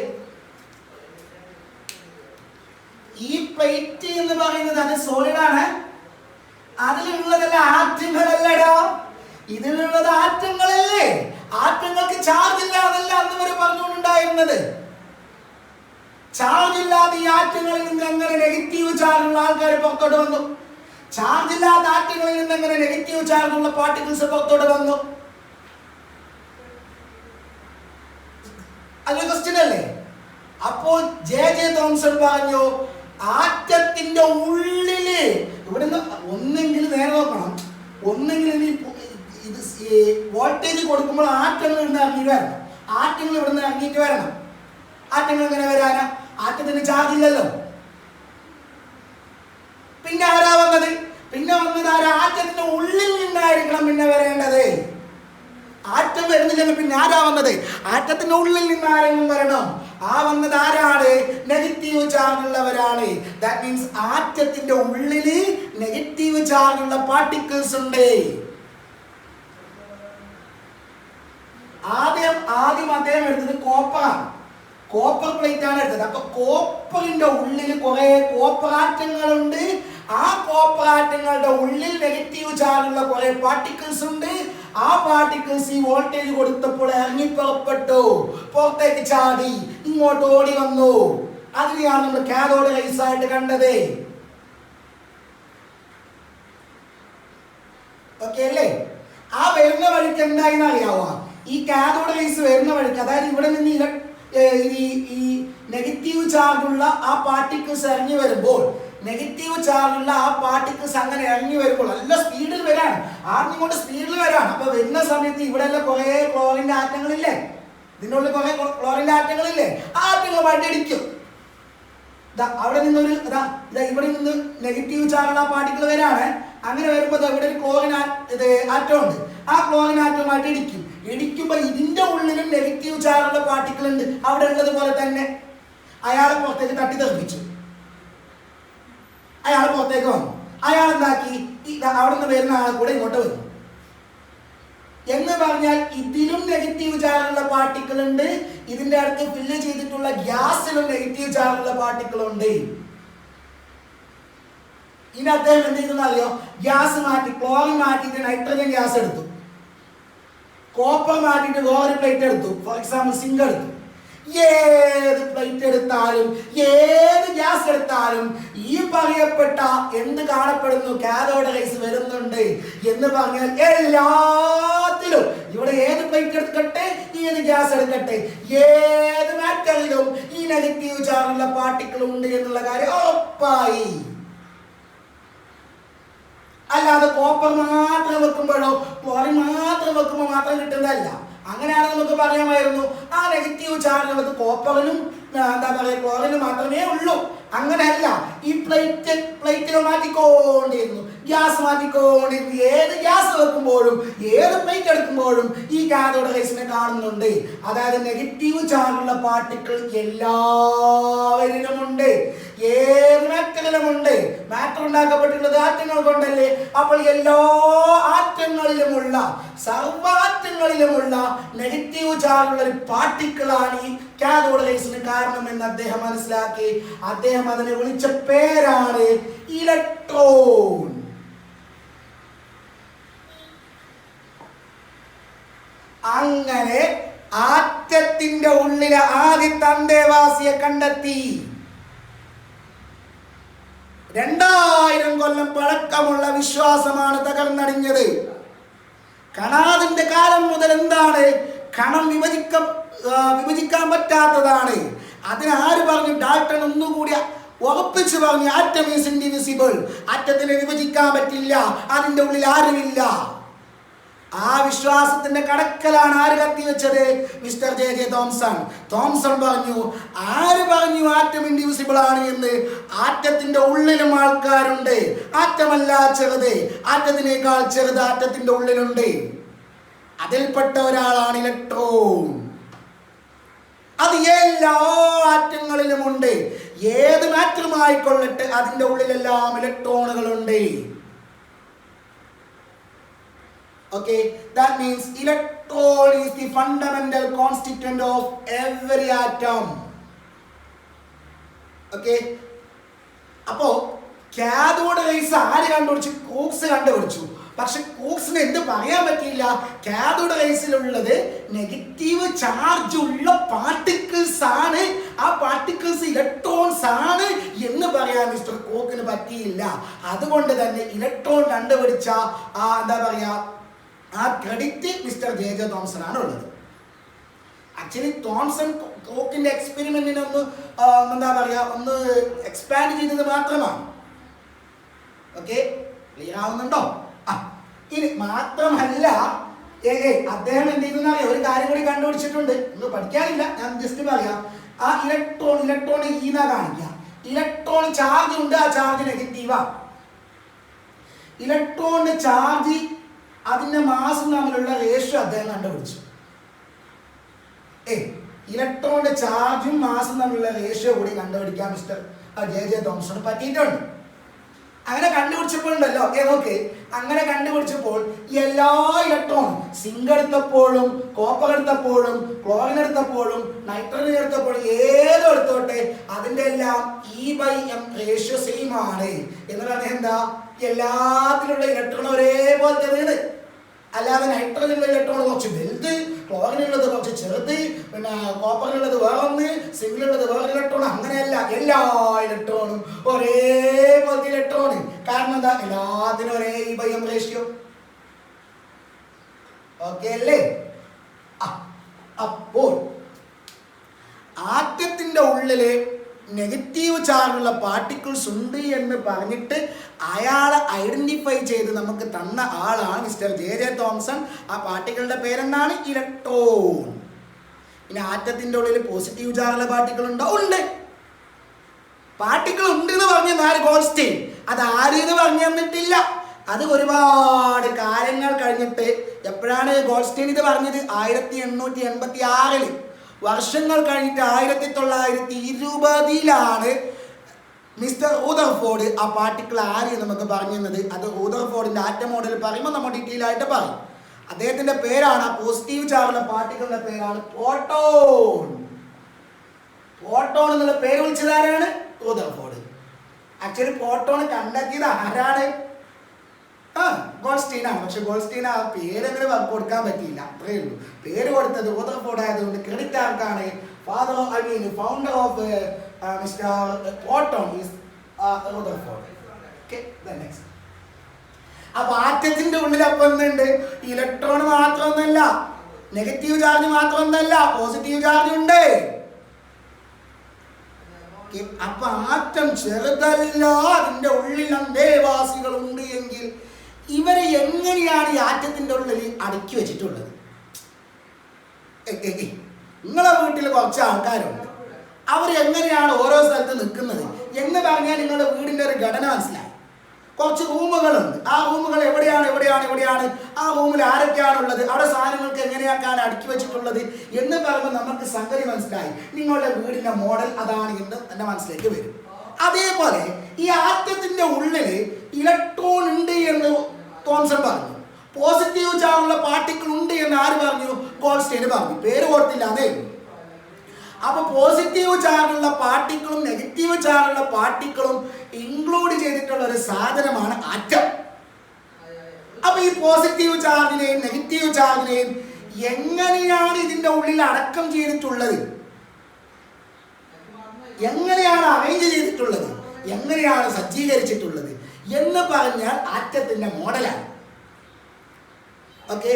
ഈ പ്ലേറ്റ് എന്ന് പറയുന്നത് അത് സോളിഡ് ആണ്. അതിലുള്ളതല്ല ആറ്റങ്ങളല്ലടാ, ഇതിലുള്ളത് ആറ്റങ്ങളല്ലേ. ആറ്റങ്ങൾക്ക് ചാർജ് ഇല്ല എന്നല്ല അന്ന് വരെ പറഞ്ഞുകൊണ്ടുണ്ടായിരുന്നത്. ചാർജ് ഇല്ലാത്ത ഈ ആറ്റങ്ങളിൽ നിന്ന് എങ്ങനെ നെഗറ്റീവ് ചാർജ് ഉള്ള ആൾക്കാർ പുറത്തോട്ട് വന്നു? ചാർജ് ഇല്ലാത്ത ആറ്റങ്ങളിൽ നിന്ന് എങ്ങനെ നെഗറ്റീവ് ചാർജ് ഉള്ള പാർട്ടിക്കിൾസ് പുറത്തോട്ട് വന്നു? അതൊരു ക്വസ്റ്റ്യൻ അല്ലേ. അപ്പോൾ ജെ തോംസൺ പറഞ്ഞു, ആറ്റത്തിന്റെ ഉള്ളില് ഇവിടുന്ന് ഒന്നെങ്കിൽ നേരെ നോക്കണം, ഒന്നെങ്കിൽ ഇത് വോൾട്ടേജ് കൊടുക്കുമ്പോൾ ആറ്റങ്ങൾ ഇവിടുന്ന് ഇറങ്ങിയിട്ട് വരണം. ആറ്റങ്ങൾ ഇവിടുന്ന് ഇറങ്ങിയിട്ട് വരണം. ആറ്റങ്ങൾ എങ്ങനെ വരാനാ? ആറ്റത്തിന് ചാർജ് ഇല്ലല്ലോ. പിന്നെ ആരാ വന്നത്? പിന്നെ വന്നത് ആരാ? ആറ്റത്തിന്റെ ഉള്ളിൽ നിന്നായിരിക്കണം പിന്നെ വരേണ്ടത്. ആറ്റം വരുന്നില്ലെങ്കിൽ പിന്നെ ആരാ വന്നത്? ആറ്റത്തിന്റെ ഉള്ളിൽ നിന്ന് ആരെങ്കിലും വരണം. ആ വന്നത് ആരാണ്? നെഗറ്റീവ് ചാർജ് ഉള്ളവരാണ്. ദാറ്റ് മീൻസ് ആറ്റത്തിന്റെ ഉള്ളില് നെഗറ്റീവ് ചാർജ് ഉള്ള പാർട്ടിക്കിൾസ് ഉണ്ട്. ആദ്യം അദ്ദേഹം എടുത്തത് കോപ്പർ പ്ലേറ്റ് ആണ് എടുത്തത്. അപ്പൊ കോപ്പറിന്റെ ഉള്ളിൽ കുറെ കോപ്പർ ആറ്റങ്ങളുണ്ട്. ആ കോപ്പർ ആറ്റങ്ങളുടെ ഉള്ളിൽ നെഗറ്റീവ് ചാർജ് ഉള്ള കുറെ പാർട്ടിക്കിൾസ് ഉണ്ട്. ആ പാർട്ടിക്കിൾസ് ഈ വോൾട്ടേജ് കൊടുത്തപ്പോൾ ഇറങ്ങി പുറപ്പെട്ടു, പുറത്തേക്ക് ചാടി ഇങ്ങോട്ട് ഓടി വന്നു. അതിനെയാണ് നമ്മൾ കാഥോഡ് റേസ് ആയിട്ട് കണ്ടത്. ഓക്കെ അല്ലേ? ആ വരുന്ന വഴിക്ക് എന്തായെന്ന് അറിയാവോ? ഈ കാഥോഡ് റേസ് വരുന്ന വഴിക്ക്, അതായത് ഇവിടെ നിന്ന് ഈ നെഗറ്റീവ് ചാർജ് ഉള്ള ആ പാർട്ടിക്കിൾസ് ഇറങ്ങി വരുമ്പോൾ, നെഗറ്റീവ് ചാർജ് ഉള്ള ആ പാർട്ടിക്കിൾസ് അങ്ങനെ ഇറങ്ങി വരുമ്പോൾ നല്ല സ്പീഡിൽ വരാണ്, ആർന്നിങ്ങോട്ട് സ്പീഡിൽ വരാണ്. അപ്പൊ വരുന്ന സമയത്ത് ഇവിടെ എല്ലാം കുറെ ക്ലോറിന്റെ ആറ്റങ്ങളില്ലേ, ഇതിൻ്റെ ഉള്ളിൽ കുറെ ക്ലോറിന്റെ ആറ്റങ്ങളില്ലേ, ആ ആറ്റങ്ങൾ വണ്ടിയടിക്കും. അവിടെ നിന്നൊരു ഇവിടെ നിന്ന് നെഗറ്റീവ് ചാർജ് ഉള്ള പാർട്ടിക്കിൾ വരാണ്. അങ്ങനെ വരുമ്പോൾ ഇവിടെ ഒരു ക്ലോറിൻ ആറ്റം ഉണ്ട്. ആ ക്ലോറിൻ ആറ്റം വണ്ടിയടിക്കും. ഇടിക്കുമ്പോ ഇതിന്റെ ഉള്ളിലും നെഗറ്റീവ് ചാർജ് ഉള്ള പാർട്ടിക്കിൾ ഉണ്ട്. അവിടെ ഉള്ളത് പോലെ തന്നെ അയാളെ പുറത്തേക്ക് തട്ടി തെറിപ്പിച്ചു. അയാൾ പുറത്തേക്ക് വന്നു. അയാൾ എന്താക്കി? അവിടെ നിന്ന് വരുന്ന ആളെ കൂടെ ഇങ്ങോട്ട് വന്നു. എന്ന് പറഞ്ഞാൽ ഇതിലും നെഗറ്റീവ് ചാർജ് ഉള്ള പാർട്ടിക്കിൾ ഉണ്ട്. ഇതിന്റെ അടുത്ത് ഫില്ല് ചെയ്തിട്ടുള്ള ഗ്യാസിലും നെഗറ്റീവ് ചാർജ് ഉള്ള പാർട്ടിക്കിൾ ഉണ്ട്. ഇനി അദ്ദേഹം എന്ത് ചെയ്തെന്ന് അറിയോ? ഗ്യാസ് മാറ്റി, ക്ലോറിൻ മാറ്റിയിട്ട് നൈട്രജൻ ഗ്യാസ് എടുത്തു. കോപ്പർ മാറ്റിയിട്ട് വേറെ പ്ലേറ്റ് എടുത്തു. ഫോർ എക്സാമ്പിൾ സിങ്ക് എടുത്തു. ഏത് പ്ലേറ്റ് എടുത്താലും ഏത് ഗ്യാസ് എടുത്താലും ഈ പറയപ്പെട്ട എന്ത് കാണപ്പെടുന്നു, കാഥോഡ് റേസ് വരുന്നുണ്ട് എന്ന് പറഞ്ഞാൽ എല്ലാത്തിലും ഇവിടെ ഏത് പ്ലേറ്റ് എടുക്കട്ടെ, ഏത് ഗ്യാസ് എടുക്കട്ടെ, ഏത് മാറ്ററിലും ഈ നെഗറ്റീവ് ചാർജുള്ള പാർട്ടിക്കിൾ ഉണ്ട് എന്നുള്ള കാര്യം ഉറപ്പായി. അല്ലാതെ കോപ്പർ മാത്രം വെക്കുമ്പോഴോ ക്ലോറിൻ മാത്രം വെക്കുമ്പോൾ മാത്രം കിട്ടുന്നതല്ല. അങ്ങനെയാണ് നമുക്ക് പറയാമായിരുന്നു ആ നെഗറ്റീവ് ചാർജ് ഉള്ളത് കോപ്പറിനും എന്താ പറയുക ക്ലോറിനും മാത്രമേ ഉള്ളൂ. അങ്ങനെയല്ല, ഈ പ്ലേറ്റുകൾ മാറ്റിക്കൊണ്ടിരുന്നു, ഗ്യാസ് മാറ്റിക്കൊണ്ടിരുന്നു. ഏത് ഗ്യാസ് വെക്കുമ്പോഴും ഏത് പ്ലേറ്റ് എടുക്കുമ്പോഴും ഈ കാഥോഡ് റേസിനെ കാണുന്നുണ്ട്. അതായത് നെഗറ്റീവ് ചാർജുള്ള പാർട്ടിക്കിൾ എല്ലാവരിലുമുണ്ട്, ഏത് മാറ്ററിലുമുണ്ട്. മാറ്റർ ഉണ്ടാക്കപ്പെട്ടിട്ടുള്ളത് ആറ്റങ്ങൾ കൊണ്ടല്ലേ. അപ്പോൾ എല്ലാ ആറ്റങ്ങളിലുമുള്ള സർവാറ്റങ്ങളിലുമുള്ള നെഗറ്റീവ് ചാർജുള്ള ഒരു പാർട്ടിക്കിളാണ് ഈ കാഥോഡ് റേസിന് കാരണമെന്ന് അദ്ദേഹം മനസ്സിലാക്കി. അദ്ദേഹം അതിനെ വിളിച്ച പേരാണ് ഇലക്ട്രോൺ. അങ്ങനെ ആറ്റത്തിന്റെ ഉള്ളിലെ ആദ്യത്തെ അന്തേവാസിയെ കണ്ടെത്തി. 2000 കൊല്ലം പഴക്കമുള്ള വിശ്വാസമാണ് തകർന്നടിഞ്ഞത്. കണാദിന്റെ കാലം മുതൽ എന്താണ്? കണം വിഭജിക്കാൻ പറ്റാത്തതാണ്. അതിനാര് പറഞ്ഞു? ഡാൽട്ടൺ ഒന്നുകൂടി ഉറപ്പിച്ചു പറഞ്ഞു, ആറ്റം ഈസ് ഇൻഡിവിസിബിൾ. ആറ്റത്തിനെ വിഭജിക്കാൻ പറ്റില്ല, അതിന്റെ ഉള്ളിൽ ആരുമില്ല. ആ വിശ്വാസത്തിന്റെ കടക്കലാണ് ആര് കത്തിവെച്ചത്? Mister J Thomson. തോംസൺ പറഞ്ഞു, ആര് പറഞ്ഞു ആറ്റം ഇൻഡിവിസിബിൾ ആണ് എന്ന്? ആറ്റത്തിന്റെ ഉള്ളിലും ആൾക്കാരുണ്ട്. ആറ്റമല്ല ചെറുത്, ആറ്റത്തിനേക്കാൾ ചെറുത് ആറ്റത്തിന്റെ ഉള്ളിലുണ്ട്. അതിൽപ്പെട്ട ഒരാളാണ് ഇലക്ട്രോൺ. അത് എല്ലാ ആറ്റങ്ങളിലും ഉണ്ട്. ഏത് മാറ്ററുമായിക്കൊള്ളട്ടെ അതിന്റെ ഉള്ളിലെല്ലാം ഇലക്ട്രോണുകളുണ്ട്. Okay, that means electron is the fundamental constituent of every atom. Okay, അപ്പോ കാഥോഡ് റേസ് ആര് കണ്ടുപിടിച്ചു? ക്രൂക്സ് കണ്ടുപിടിച്ചു. പക്ഷെ ക്രൂക്സിന് എന്ത് പറയാൻ പറ്റിയില്ല? കാഥോഡ് റേസിലുള്ളത് നെഗറ്റീവ് ചാർജ് ഉള്ള പാർട്ടിക്കിൾസ് ആണ്, ആ പാർട്ടിക്കിൾസ് ഇലക്ട്രോൺസ് ആണ് എന്ന് പറയാൻ മിസ്റ്റർ ക്രൂക്കിന് പറ്റിയില്ല. അതുകൊണ്ട് തന്നെ ഇലക്ട്രോൺ കണ്ടുപിടിച്ച എന്താ പറയാ ആ ക്രെഡിറ്റ് മിസ്റ്റർ ജെ തോംസൺ ആണ് ഉള്ളത്. ആക്ച്വലി തോംസൺ ക്രൂക്കിന്റെ എക്സ്പെരിമെന്റിനെ എന്താ പറയാ ഒന്ന് എക്സ്പാൻഡ് ചെയ്തത് മാത്രമാണ്. ഓക്കെ, ക്ലിയർ ആവുന്നുണ്ടോ? ഇനി മാത്രമല്ല അദ്ദേഹം എന്ത് ചെയ്തെന്ന് അറിയാം, ഒരു കാര്യം കൂടി കണ്ടുപിടിച്ചിട്ടുണ്ട്. ഒന്നും പഠിക്കാനില്ല, ഞാൻ ജസ്റ്റ് പറയാം. ആ ഇലക്ട്രോൺ ഈന്നാ കാണിക്കാം. ഇലക്ട്രോൺ ചാർജ് ഉണ്ട്, ആ ചാർജ് നെഗറ്റീവാ. ഇലക്ട്രോണിന്റെ ചാർജ് അതിന്റെ മാസും തമ്മിലുള്ള റേഷ്യോ അദ്ദേഹം കണ്ടുപിടിച്ചു. ഇലക്ട്രോണിന്റെ ചാർജും മാസും തമ്മിലുള്ള റേഷ്യോ കൂടി കണ്ടുപിടിക്കാൻ മിസ്റ്റർ ജെ തോംസണ് പറ്റിയിട്ടുണ്ട്. അങ്ങനെ കണ്ടുപിടിച്ചപ്പോഴുണ്ടല്ലോ, നോക്ക്, അങ്ങനെ കണ്ടുപിടിച്ചപ്പോൾ എല്ലാ ഇലക്ട്രോണും സിങ്ക് എടുത്തപ്പോഴും കോപ്പർ എടുത്തപ്പോഴും ക്ലോറിൻ എടുത്തപ്പോഴും നൈട്രജൻ എടുത്തപ്പോഴും ഏതോ എടുത്തോട്ടെ അതിന്റെ എല്ലാം E/M റേഷ്യോ സെയിം ആണ്. എന്ന് പറഞ്ഞാൽ എന്താ? എല്ലാത്തിലുള്ള ഇലക്ട്രോൺ ഒരേപോലത്തെ. അല്ലാതെ നൈട്രജനുള്ള ഇലക്ട്രോൺ കുറച്ച് വലുത്, ക്ലോറിനുള്ളത് കുറച്ച് ചെറുത്, പിന്നെ കോപ്പറിനുള്ളത് വേറൊന്ന്, സിങ്കിലുള്ളത് വേറെ ഇലക്ട്രോൺ, അങ്ങനെയല്ല. എല്ലാ ഇലക്ട്രോണും ഒരേപോലത്തെ ഇലക്ട്രോണ്. കാരണം എന്താ? എല്ലാത്തിനും ഒരേ E/M റേഷ്യോ. ഓക്കെ അല്ലേ? അപ്പോൾ ആറ്റത്തിന്റെ ഉള്ളില് നെഗറ്റീവ് ചാർജുള്ള പാർട്ടിക്കിൾസ് ഉണ്ട് എന്ന് പറഞ്ഞിട്ട് അയാളെ ഐഡന്റിഫൈ ചെയ്ത് നമുക്ക് തന്ന ആളാണ് മിസ്റ്റർ ജെ തോംസൺ. ആ പാർട്ടിക്കിളുടെ പേരെന്താണ്? ഇലക്ട്രോൺ. പിന്നെ ആറ്റത്തിന്റെ ഉള്ളിൽ പോസിറ്റീവ് ചാർജുള്ള പാർട്ടിക്കിൾ ഉണ്ടോ? ഉണ്ട്. പാർട്ടിക്കിൾ ഉണ്ട് എന്ന് പറഞ്ഞ ഗോൾസ്റ്റൈൻ. അത് ആരെന്ന് പറഞ്ഞു തന്നിട്ടില്ല. അത് ഒരുപാട് കാലങ്ങൾ കഴിഞ്ഞിട്ട് എപ്പോഴാണ് ഗോൾസ്റ്റൈൻ ഇത് പറഞ്ഞത്? 1886. വർഷങ്ങൾ കഴിഞ്ഞിട്ട് 1920 മിസ്റ്റർ റൂദർഫോർഡ് ആ പാർട്ടിക്കിൾ ആര് നമുക്ക് പറഞ്ഞു തന്നത്. അത് റൂദർഫോർഡിന്റെ ആറ്റം മോഡൽ പറയുമ്പോൾ നമ്മൾ ഡീറ്റെയിൽ ആയിട്ട് പറയും. അദ്ദേഹത്തിന്റെ പേരാണ്, പോസിറ്റീവ് ചാർജുള്ള പാർട്ടിക്കിളിന്റെ പേരാണ് പ്രോട്ടോൺ. പ്രോട്ടോൺ എന്നുള്ള പേര് വിളിച്ചത് ആരാണ്? റൂദർഫോർഡ്. ആക്ച്വലി പ്രോട്ടോൺ കണ്ടെത്തിയത് ആരാണ്? ഗോൾസ്റ്റൈൻ ആണ്. പക്ഷെ ഗോൾസ്റ്റൈൻ ആ പേരെങ്ങനെ കൊടുക്കാൻ പറ്റിയില്ല, അത്രയേ ഉള്ളൂ. പേര് കൊടുത്തത് റൂദർഫോർഡ് ആയതുകൊണ്ട് ക്രെഡിറ്റ് ആർക്കാണ്? founder of Mr. Proton is Rutherford. Okay, then next. അപ്പൊ ആറ്റത്തിന്റെ ഉള്ളിൽ അപ്പം എന്തുണ്ട്? ഇലക്ട്രോൺ മാത്രമൊന്നല്ല, നെഗറ്റീവ് ചാർജ് മാത്രമൊന്നല്ല, പോസിറ്റീവ് ചാർജ് ഉണ്ട്. അപ്പൊ ആറ്റം ചെറുതല്ല, അതിന്റെ ഉള്ളിൽ അന്തേവാസികൾ ഉണ്ട് എങ്കിൽ ഇവരെ എങ്ങനെയാണ് ഈ ആറ്റത്തിന്റെ ഉള്ളിൽ അടുക്കി വെച്ചിട്ടുള്ളത്? നിങ്ങളെ വീട്ടിൽ കുറച്ച് ആൾക്കാരുണ്ട്, അവർ എങ്ങനെയാണ് ഓരോ സ്ഥലത്ത് നിൽക്കുന്നത് എന്ന് പറഞ്ഞാൽ നിങ്ങളുടെ വീടിന്റെ ഒരു ഘടന മനസ്സിലായി. കുറച്ച് റൂമുകളുണ്ട്, ആ റൂമുകൾ എവിടെയാണ് ആ റൂമിൽ ആരൊക്കെയാണുള്ളത്, അവിടെ സാധനങ്ങൾക്ക് എങ്ങനെയൊക്കെയാണ് അടുക്കി വെച്ചിട്ടുള്ളത് എന്ന് പറയുമ്പോൾ നമുക്ക് സംഗതി മനസ്സിലായി. നിങ്ങളുടെ വീടിന്റെ മോഡൽ അതാണ് എന്ന് എന്റെ മനസ്സിലേക്ക് വരും. അതേപോലെ ഈ ആറ്റത്തിന്റെ ഉള്ളിൽ ഇലക്ട്രോൺ ഉണ്ട് എന്ന് തോംസൺ പറഞ്ഞു, പോസിറ്റീവ് ചാർജുള്ള പാർട്ടിക്കിൾ ഉണ്ട് എന്ന് ആര് പറഞ്ഞു? ഗോൾഡ്സ്റ്റൈൻ പറഞ്ഞു. പേര് ഓർത്തില്ല അതേ. അപ്പൊ പോസിറ്റീവ് ചാർജുള്ള പാർട്ടിക്കിളും നെഗറ്റീവ് ചാർജുള്ള പാർട്ടിക്കിളും ഇൻക്ലൂഡ് ചെയ്തിട്ടുള്ള ഒരു സാധനമാണ് ആറ്റം. അപ്പൊ ഈ പോസിറ്റീവ് ചാർജിനെയും നെഗറ്റീവ് ചാർജിനെയും എങ്ങനെയാണ് ഇതിന്റെ ഉള്ളിൽ അടക്കം ചെയ്തിട്ടുള്ളത്, എങ്ങനെയാണ് അറേഞ്ച് ചെയ്തിട്ടുള്ളത്, എങ്ങനെയാണ് സജ്ജീകരിച്ചിട്ടുള്ളത് എന്ന് പറഞ്ഞാൽ ആറ്റത്തിന്റെ മോഡലാണ്. ഓക്കെ,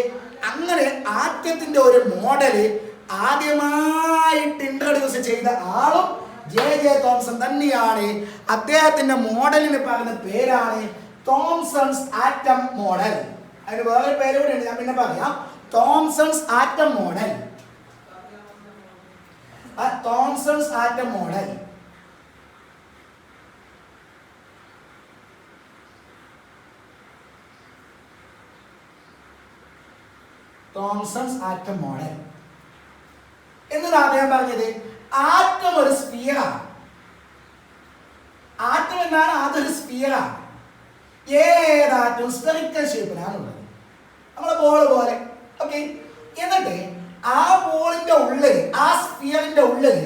അങ്ങനെ ആറ്റത്തിന്റെ ഒരു മോഡല് ആദ്യമായിട്ട് ഇൻട്രൊഡ്യൂസ് ചെയ്ത ആളും ജെ തോംസൺ തന്നെയാണ്. അദ്ദേഹത്തിന്റെ മോഡലിന് പറയുന്ന പേരാണ് തോംസൺസ് ആറ്റം മോഡൽ. അതിന് വേറെ പേര് കൂടെ ഉണ്ട്, ഞാൻ പിന്നെ പറയാം. Thomson's atom model, Thomson's atom model. Thomson's atom model എന്നതാണ് അദ്ദേഹം പറഞ്ഞത്. ആറ്റം ഒരു സ്ഫിയറാണ്. ആറ്റം എന്താണ്? അതൊരു സ്ഫിയറാണ്. ഏതാറ്റവും സ്ഫെറിക്കൽ ഷേപ്പിലാണുള്ളത്, നമ്മളെ ബോൾ പോലെ. ഓക്കെ, എന്നിട്ട് ആ ബോളിന്റെ ഉള്ളിൽ, ആ സ്ഫിയറിന്റെ ഉള്ളിൽ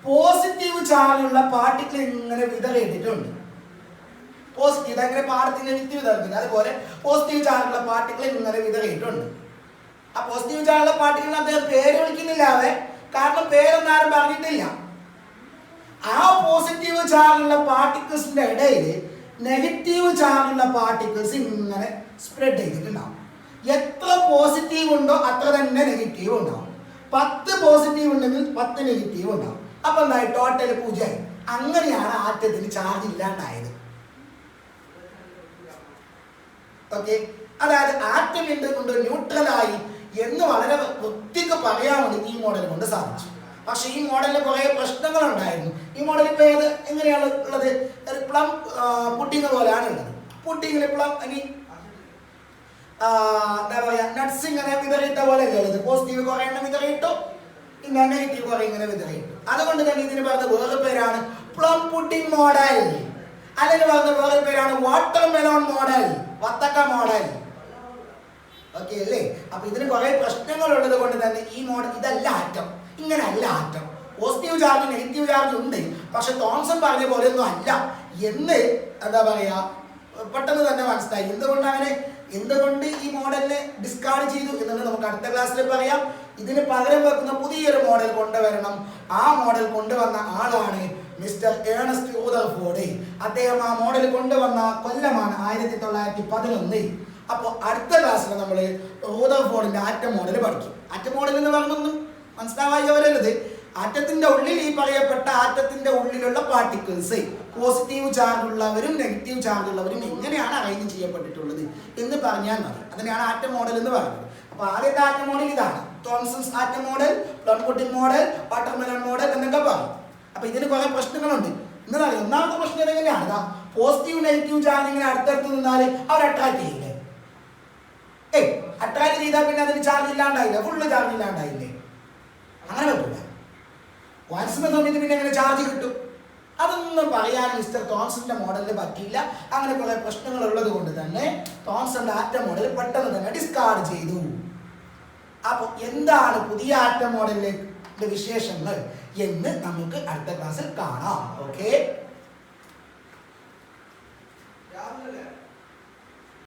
പോസിറ്റീവ് ചാർജുള്ള പാർട്ടിക്കിൾ ഇങ്ങനെ വിതറിയിട്ടിട്ടുണ്ട്. പോസിറ്റീവ് അങ്ങനെ പാടത്തിന് നെഗറ്റീവ് തരത്തില്ല, അതുപോലെ പോസിറ്റീവ് ചാർജുള്ള പാർട്ടിക്കിൾ ഇങ്ങനെ വിതറിയിട്ടുണ്ട്. ആ പോസിറ്റീവ് ചാർജുള്ള പാർട്ടിക്കിളിന് അദ്ദേഹം പേര് വിളിക്കുന്നില്ല, കാരണം പേരൊന്നും ആരും പറഞ്ഞിട്ടില്ല. ആ പോസിറ്റീവ് ചാർജുള്ള പാർട്ടിക്കിൾസിന്റെ ഇടയിൽ നെഗറ്റീവ് ചാർജുള്ള പാർട്ടിക്കിൾസ് ഇങ്ങനെ സ്പ്രെഡ് ചെയ്തിട്ടുണ്ടാവും. എത്ര പോസിറ്റീവ് ഉണ്ടോ അത്ര തന്നെ നെഗറ്റീവ് ഉണ്ടാവും. 10 പോസിറ്റീവ് ഉണ്ടെങ്കിൽ 10 നെഗറ്റീവ് ഉണ്ടാവും. അപ്പൊ എന്തായി? ടോട്ടൽ 0. അങ്ങനെയാണ് ആറ്റത്തിന് ചാർജ് ഇല്ലാണ്ടായത്. ഓക്കെ, അതായത് ആറ്റം എന്തുകൊണ്ട് ന്യൂട്രലായി എന്ന് വളരെ വൃത്തിക്ക് പറയാൻ വേണ്ടി ഈ മോഡൽ കൊണ്ട് സാധിച്ചു. പക്ഷെ ഈ മോഡലിന് കുറെ പ്രശ്നങ്ങൾ ഉണ്ടായിരുന്നു. ഈ മോഡൽ ഇപ്പൊ എങ്ങനെയാണ് ഉള്ളത്? ഒരു പ്ലം പുഡിങ് പോലെയാണ് ഉള്ളത്. പുഡിങ്ങിൽ പ്ലം എന്താ പറയാ, നട്ട്സ് ഇങ്ങനെ വിതറിയിട്ട പോലെ അല്ലേ ഉള്ളത്. പോസിറ്റീവ് കുറെ എണ്ണം വിതറിയിട്ടു, പിന്നെ നെഗറ്റീവ് കുറെ ഇങ്ങനെ വിതറിയിട്ടു. അതുകൊണ്ട് തന്നെ ഇതിന് പറഞ്ഞ വേറെ പേരാണ് പ്ലം പുഡിങ് മോഡൽ. അതിന് പറഞ്ഞ വേറെ പേരാണ് വാട്ടർ മെലോൺ മോഡൽ, വത്തക്ക മോഡൽ. ഓക്കെ അല്ലേ? അപ്പൊ ഇതിന് കുറെ പ്രശ്നങ്ങൾ ഉള്ളത് കൊണ്ട് തന്നെ ഈ മോഡൽ ഇതല്ല ആറ്റം, ഇങ്ങനെ അല്ല atom. Positive charge negative charge ഉണ്ട്, പക്ഷെ തോംസൺ പറഞ്ഞ പോലെ ഒന്നും അല്ല എന്ന് എന്താ പറയാ പെട്ടെന്ന് തന്നെ മനസ്സിലായി. എന്തുകൊണ്ട് ഈ മോഡലിനെ ഡിസ്കാർഡ് ചെയ്തു എന്നുള്ളത് നമുക്ക് അടുത്ത ക്ലാസ്സിൽ പറയാം. ഇതിന് പകരം വെക്കുന്ന പുതിയൊരു മോഡൽ കൊണ്ടുവരണം. ആ മോഡൽ കൊണ്ടുവന്ന ആളാണ് മിസ്റ്റർ ഏണസ്റ്റ് റൂദർഫോർഡ്. അദ്ദേഹം ആ മോഡൽ കൊണ്ടുവന്ന കൊല്ലമാണ് 1911. അപ്പോൾ അടുത്ത ക്ലാസ്സിൽ നമ്മൾ റൂദർഫോർഡിന്റെ ആറ്റം മോഡൽ പഠിക്കും. ആറ്റം മോഡൽ എന്ന് പറഞ്ഞൊന്നും മനസ്സിലാവാതെ വരരുത്. ആറ്റത്തിന്റെ ഉള്ളിൽ ഈ പറയപ്പെട്ട ആറ്റത്തിന്റെ ഉള്ളിലുള്ള പാർട്ടിക്കിൾസ് പോസിറ്റീവ് ചാർജ് ഉള്ളവരും നെഗറ്റീവ് ചാർജ് ഉള്ളവരും എങ്ങനെയാണ് അറേഞ്ച് ചെയ്യപ്പെട്ടിട്ടുള്ളത് എന്ന് പറഞ്ഞാൽ മതി. അതിനെയാണ് ആറ്റം മോഡൽ എന്ന് പറയുന്നത്. അപ്പൊ ആദ്യത്തെ ആറ്റം മോഡൽ ഇതാണ്, Thomson's atom model, plum pudding model, watermelon model എന്നൊക്കെ പറയും. അപ്പൊ ഇതിന് കുറെ പ്രശ്നങ്ങളുണ്ട്. എന്നറിയാം, ഒന്നാമത്തെ പ്രശ്നം എങ്ങനെയാണ്? പോസിറ്റീവ് നെഗറ്റീവ് ചാർജ് ഇങ്ങനെ അടുത്തടുത്ത് നിന്നാൽ അവർ അട്രാക്ട് ചെയ്യില്ലേ? അട്രാക്ട് ചെയ്താൽ പിന്നെ അതിന് ചാർജ് ഇല്ലാണ്ടായില്ല, ഫുള്ള് ചാർജ് ഇല്ലാണ്ടായില്ലേ? അങ്ങനെ പറ്റില്ല. വാട്സിന്റെ സമയത്ത് പിന്നെ എങ്ങനെ ചാർജ് കിട്ടും? അതൊന്നും പറയാൻ മിസ്റ്റർ തോംസന്റെ മോഡലിന് പറ്റിയില്ല. അങ്ങനെ കുറെ പ്രശ്നങ്ങൾ ഉള്ളത് കൊണ്ട് തന്നെ തോംസന്റെ ആറ്റം മോഡൽ പെട്ടെന്ന് തന്നെ ഡിസ്കാർഡ് ചെയ്തു. അപ്പൊ എന്താണ് പുതിയ ആറ്റം മോഡലിലെ വിശേഷങ്ങൾ എന്ന് നമുക്ക് അടുത്ത ക്ലാസ്സിൽ കാണാം. ഓക്കെ.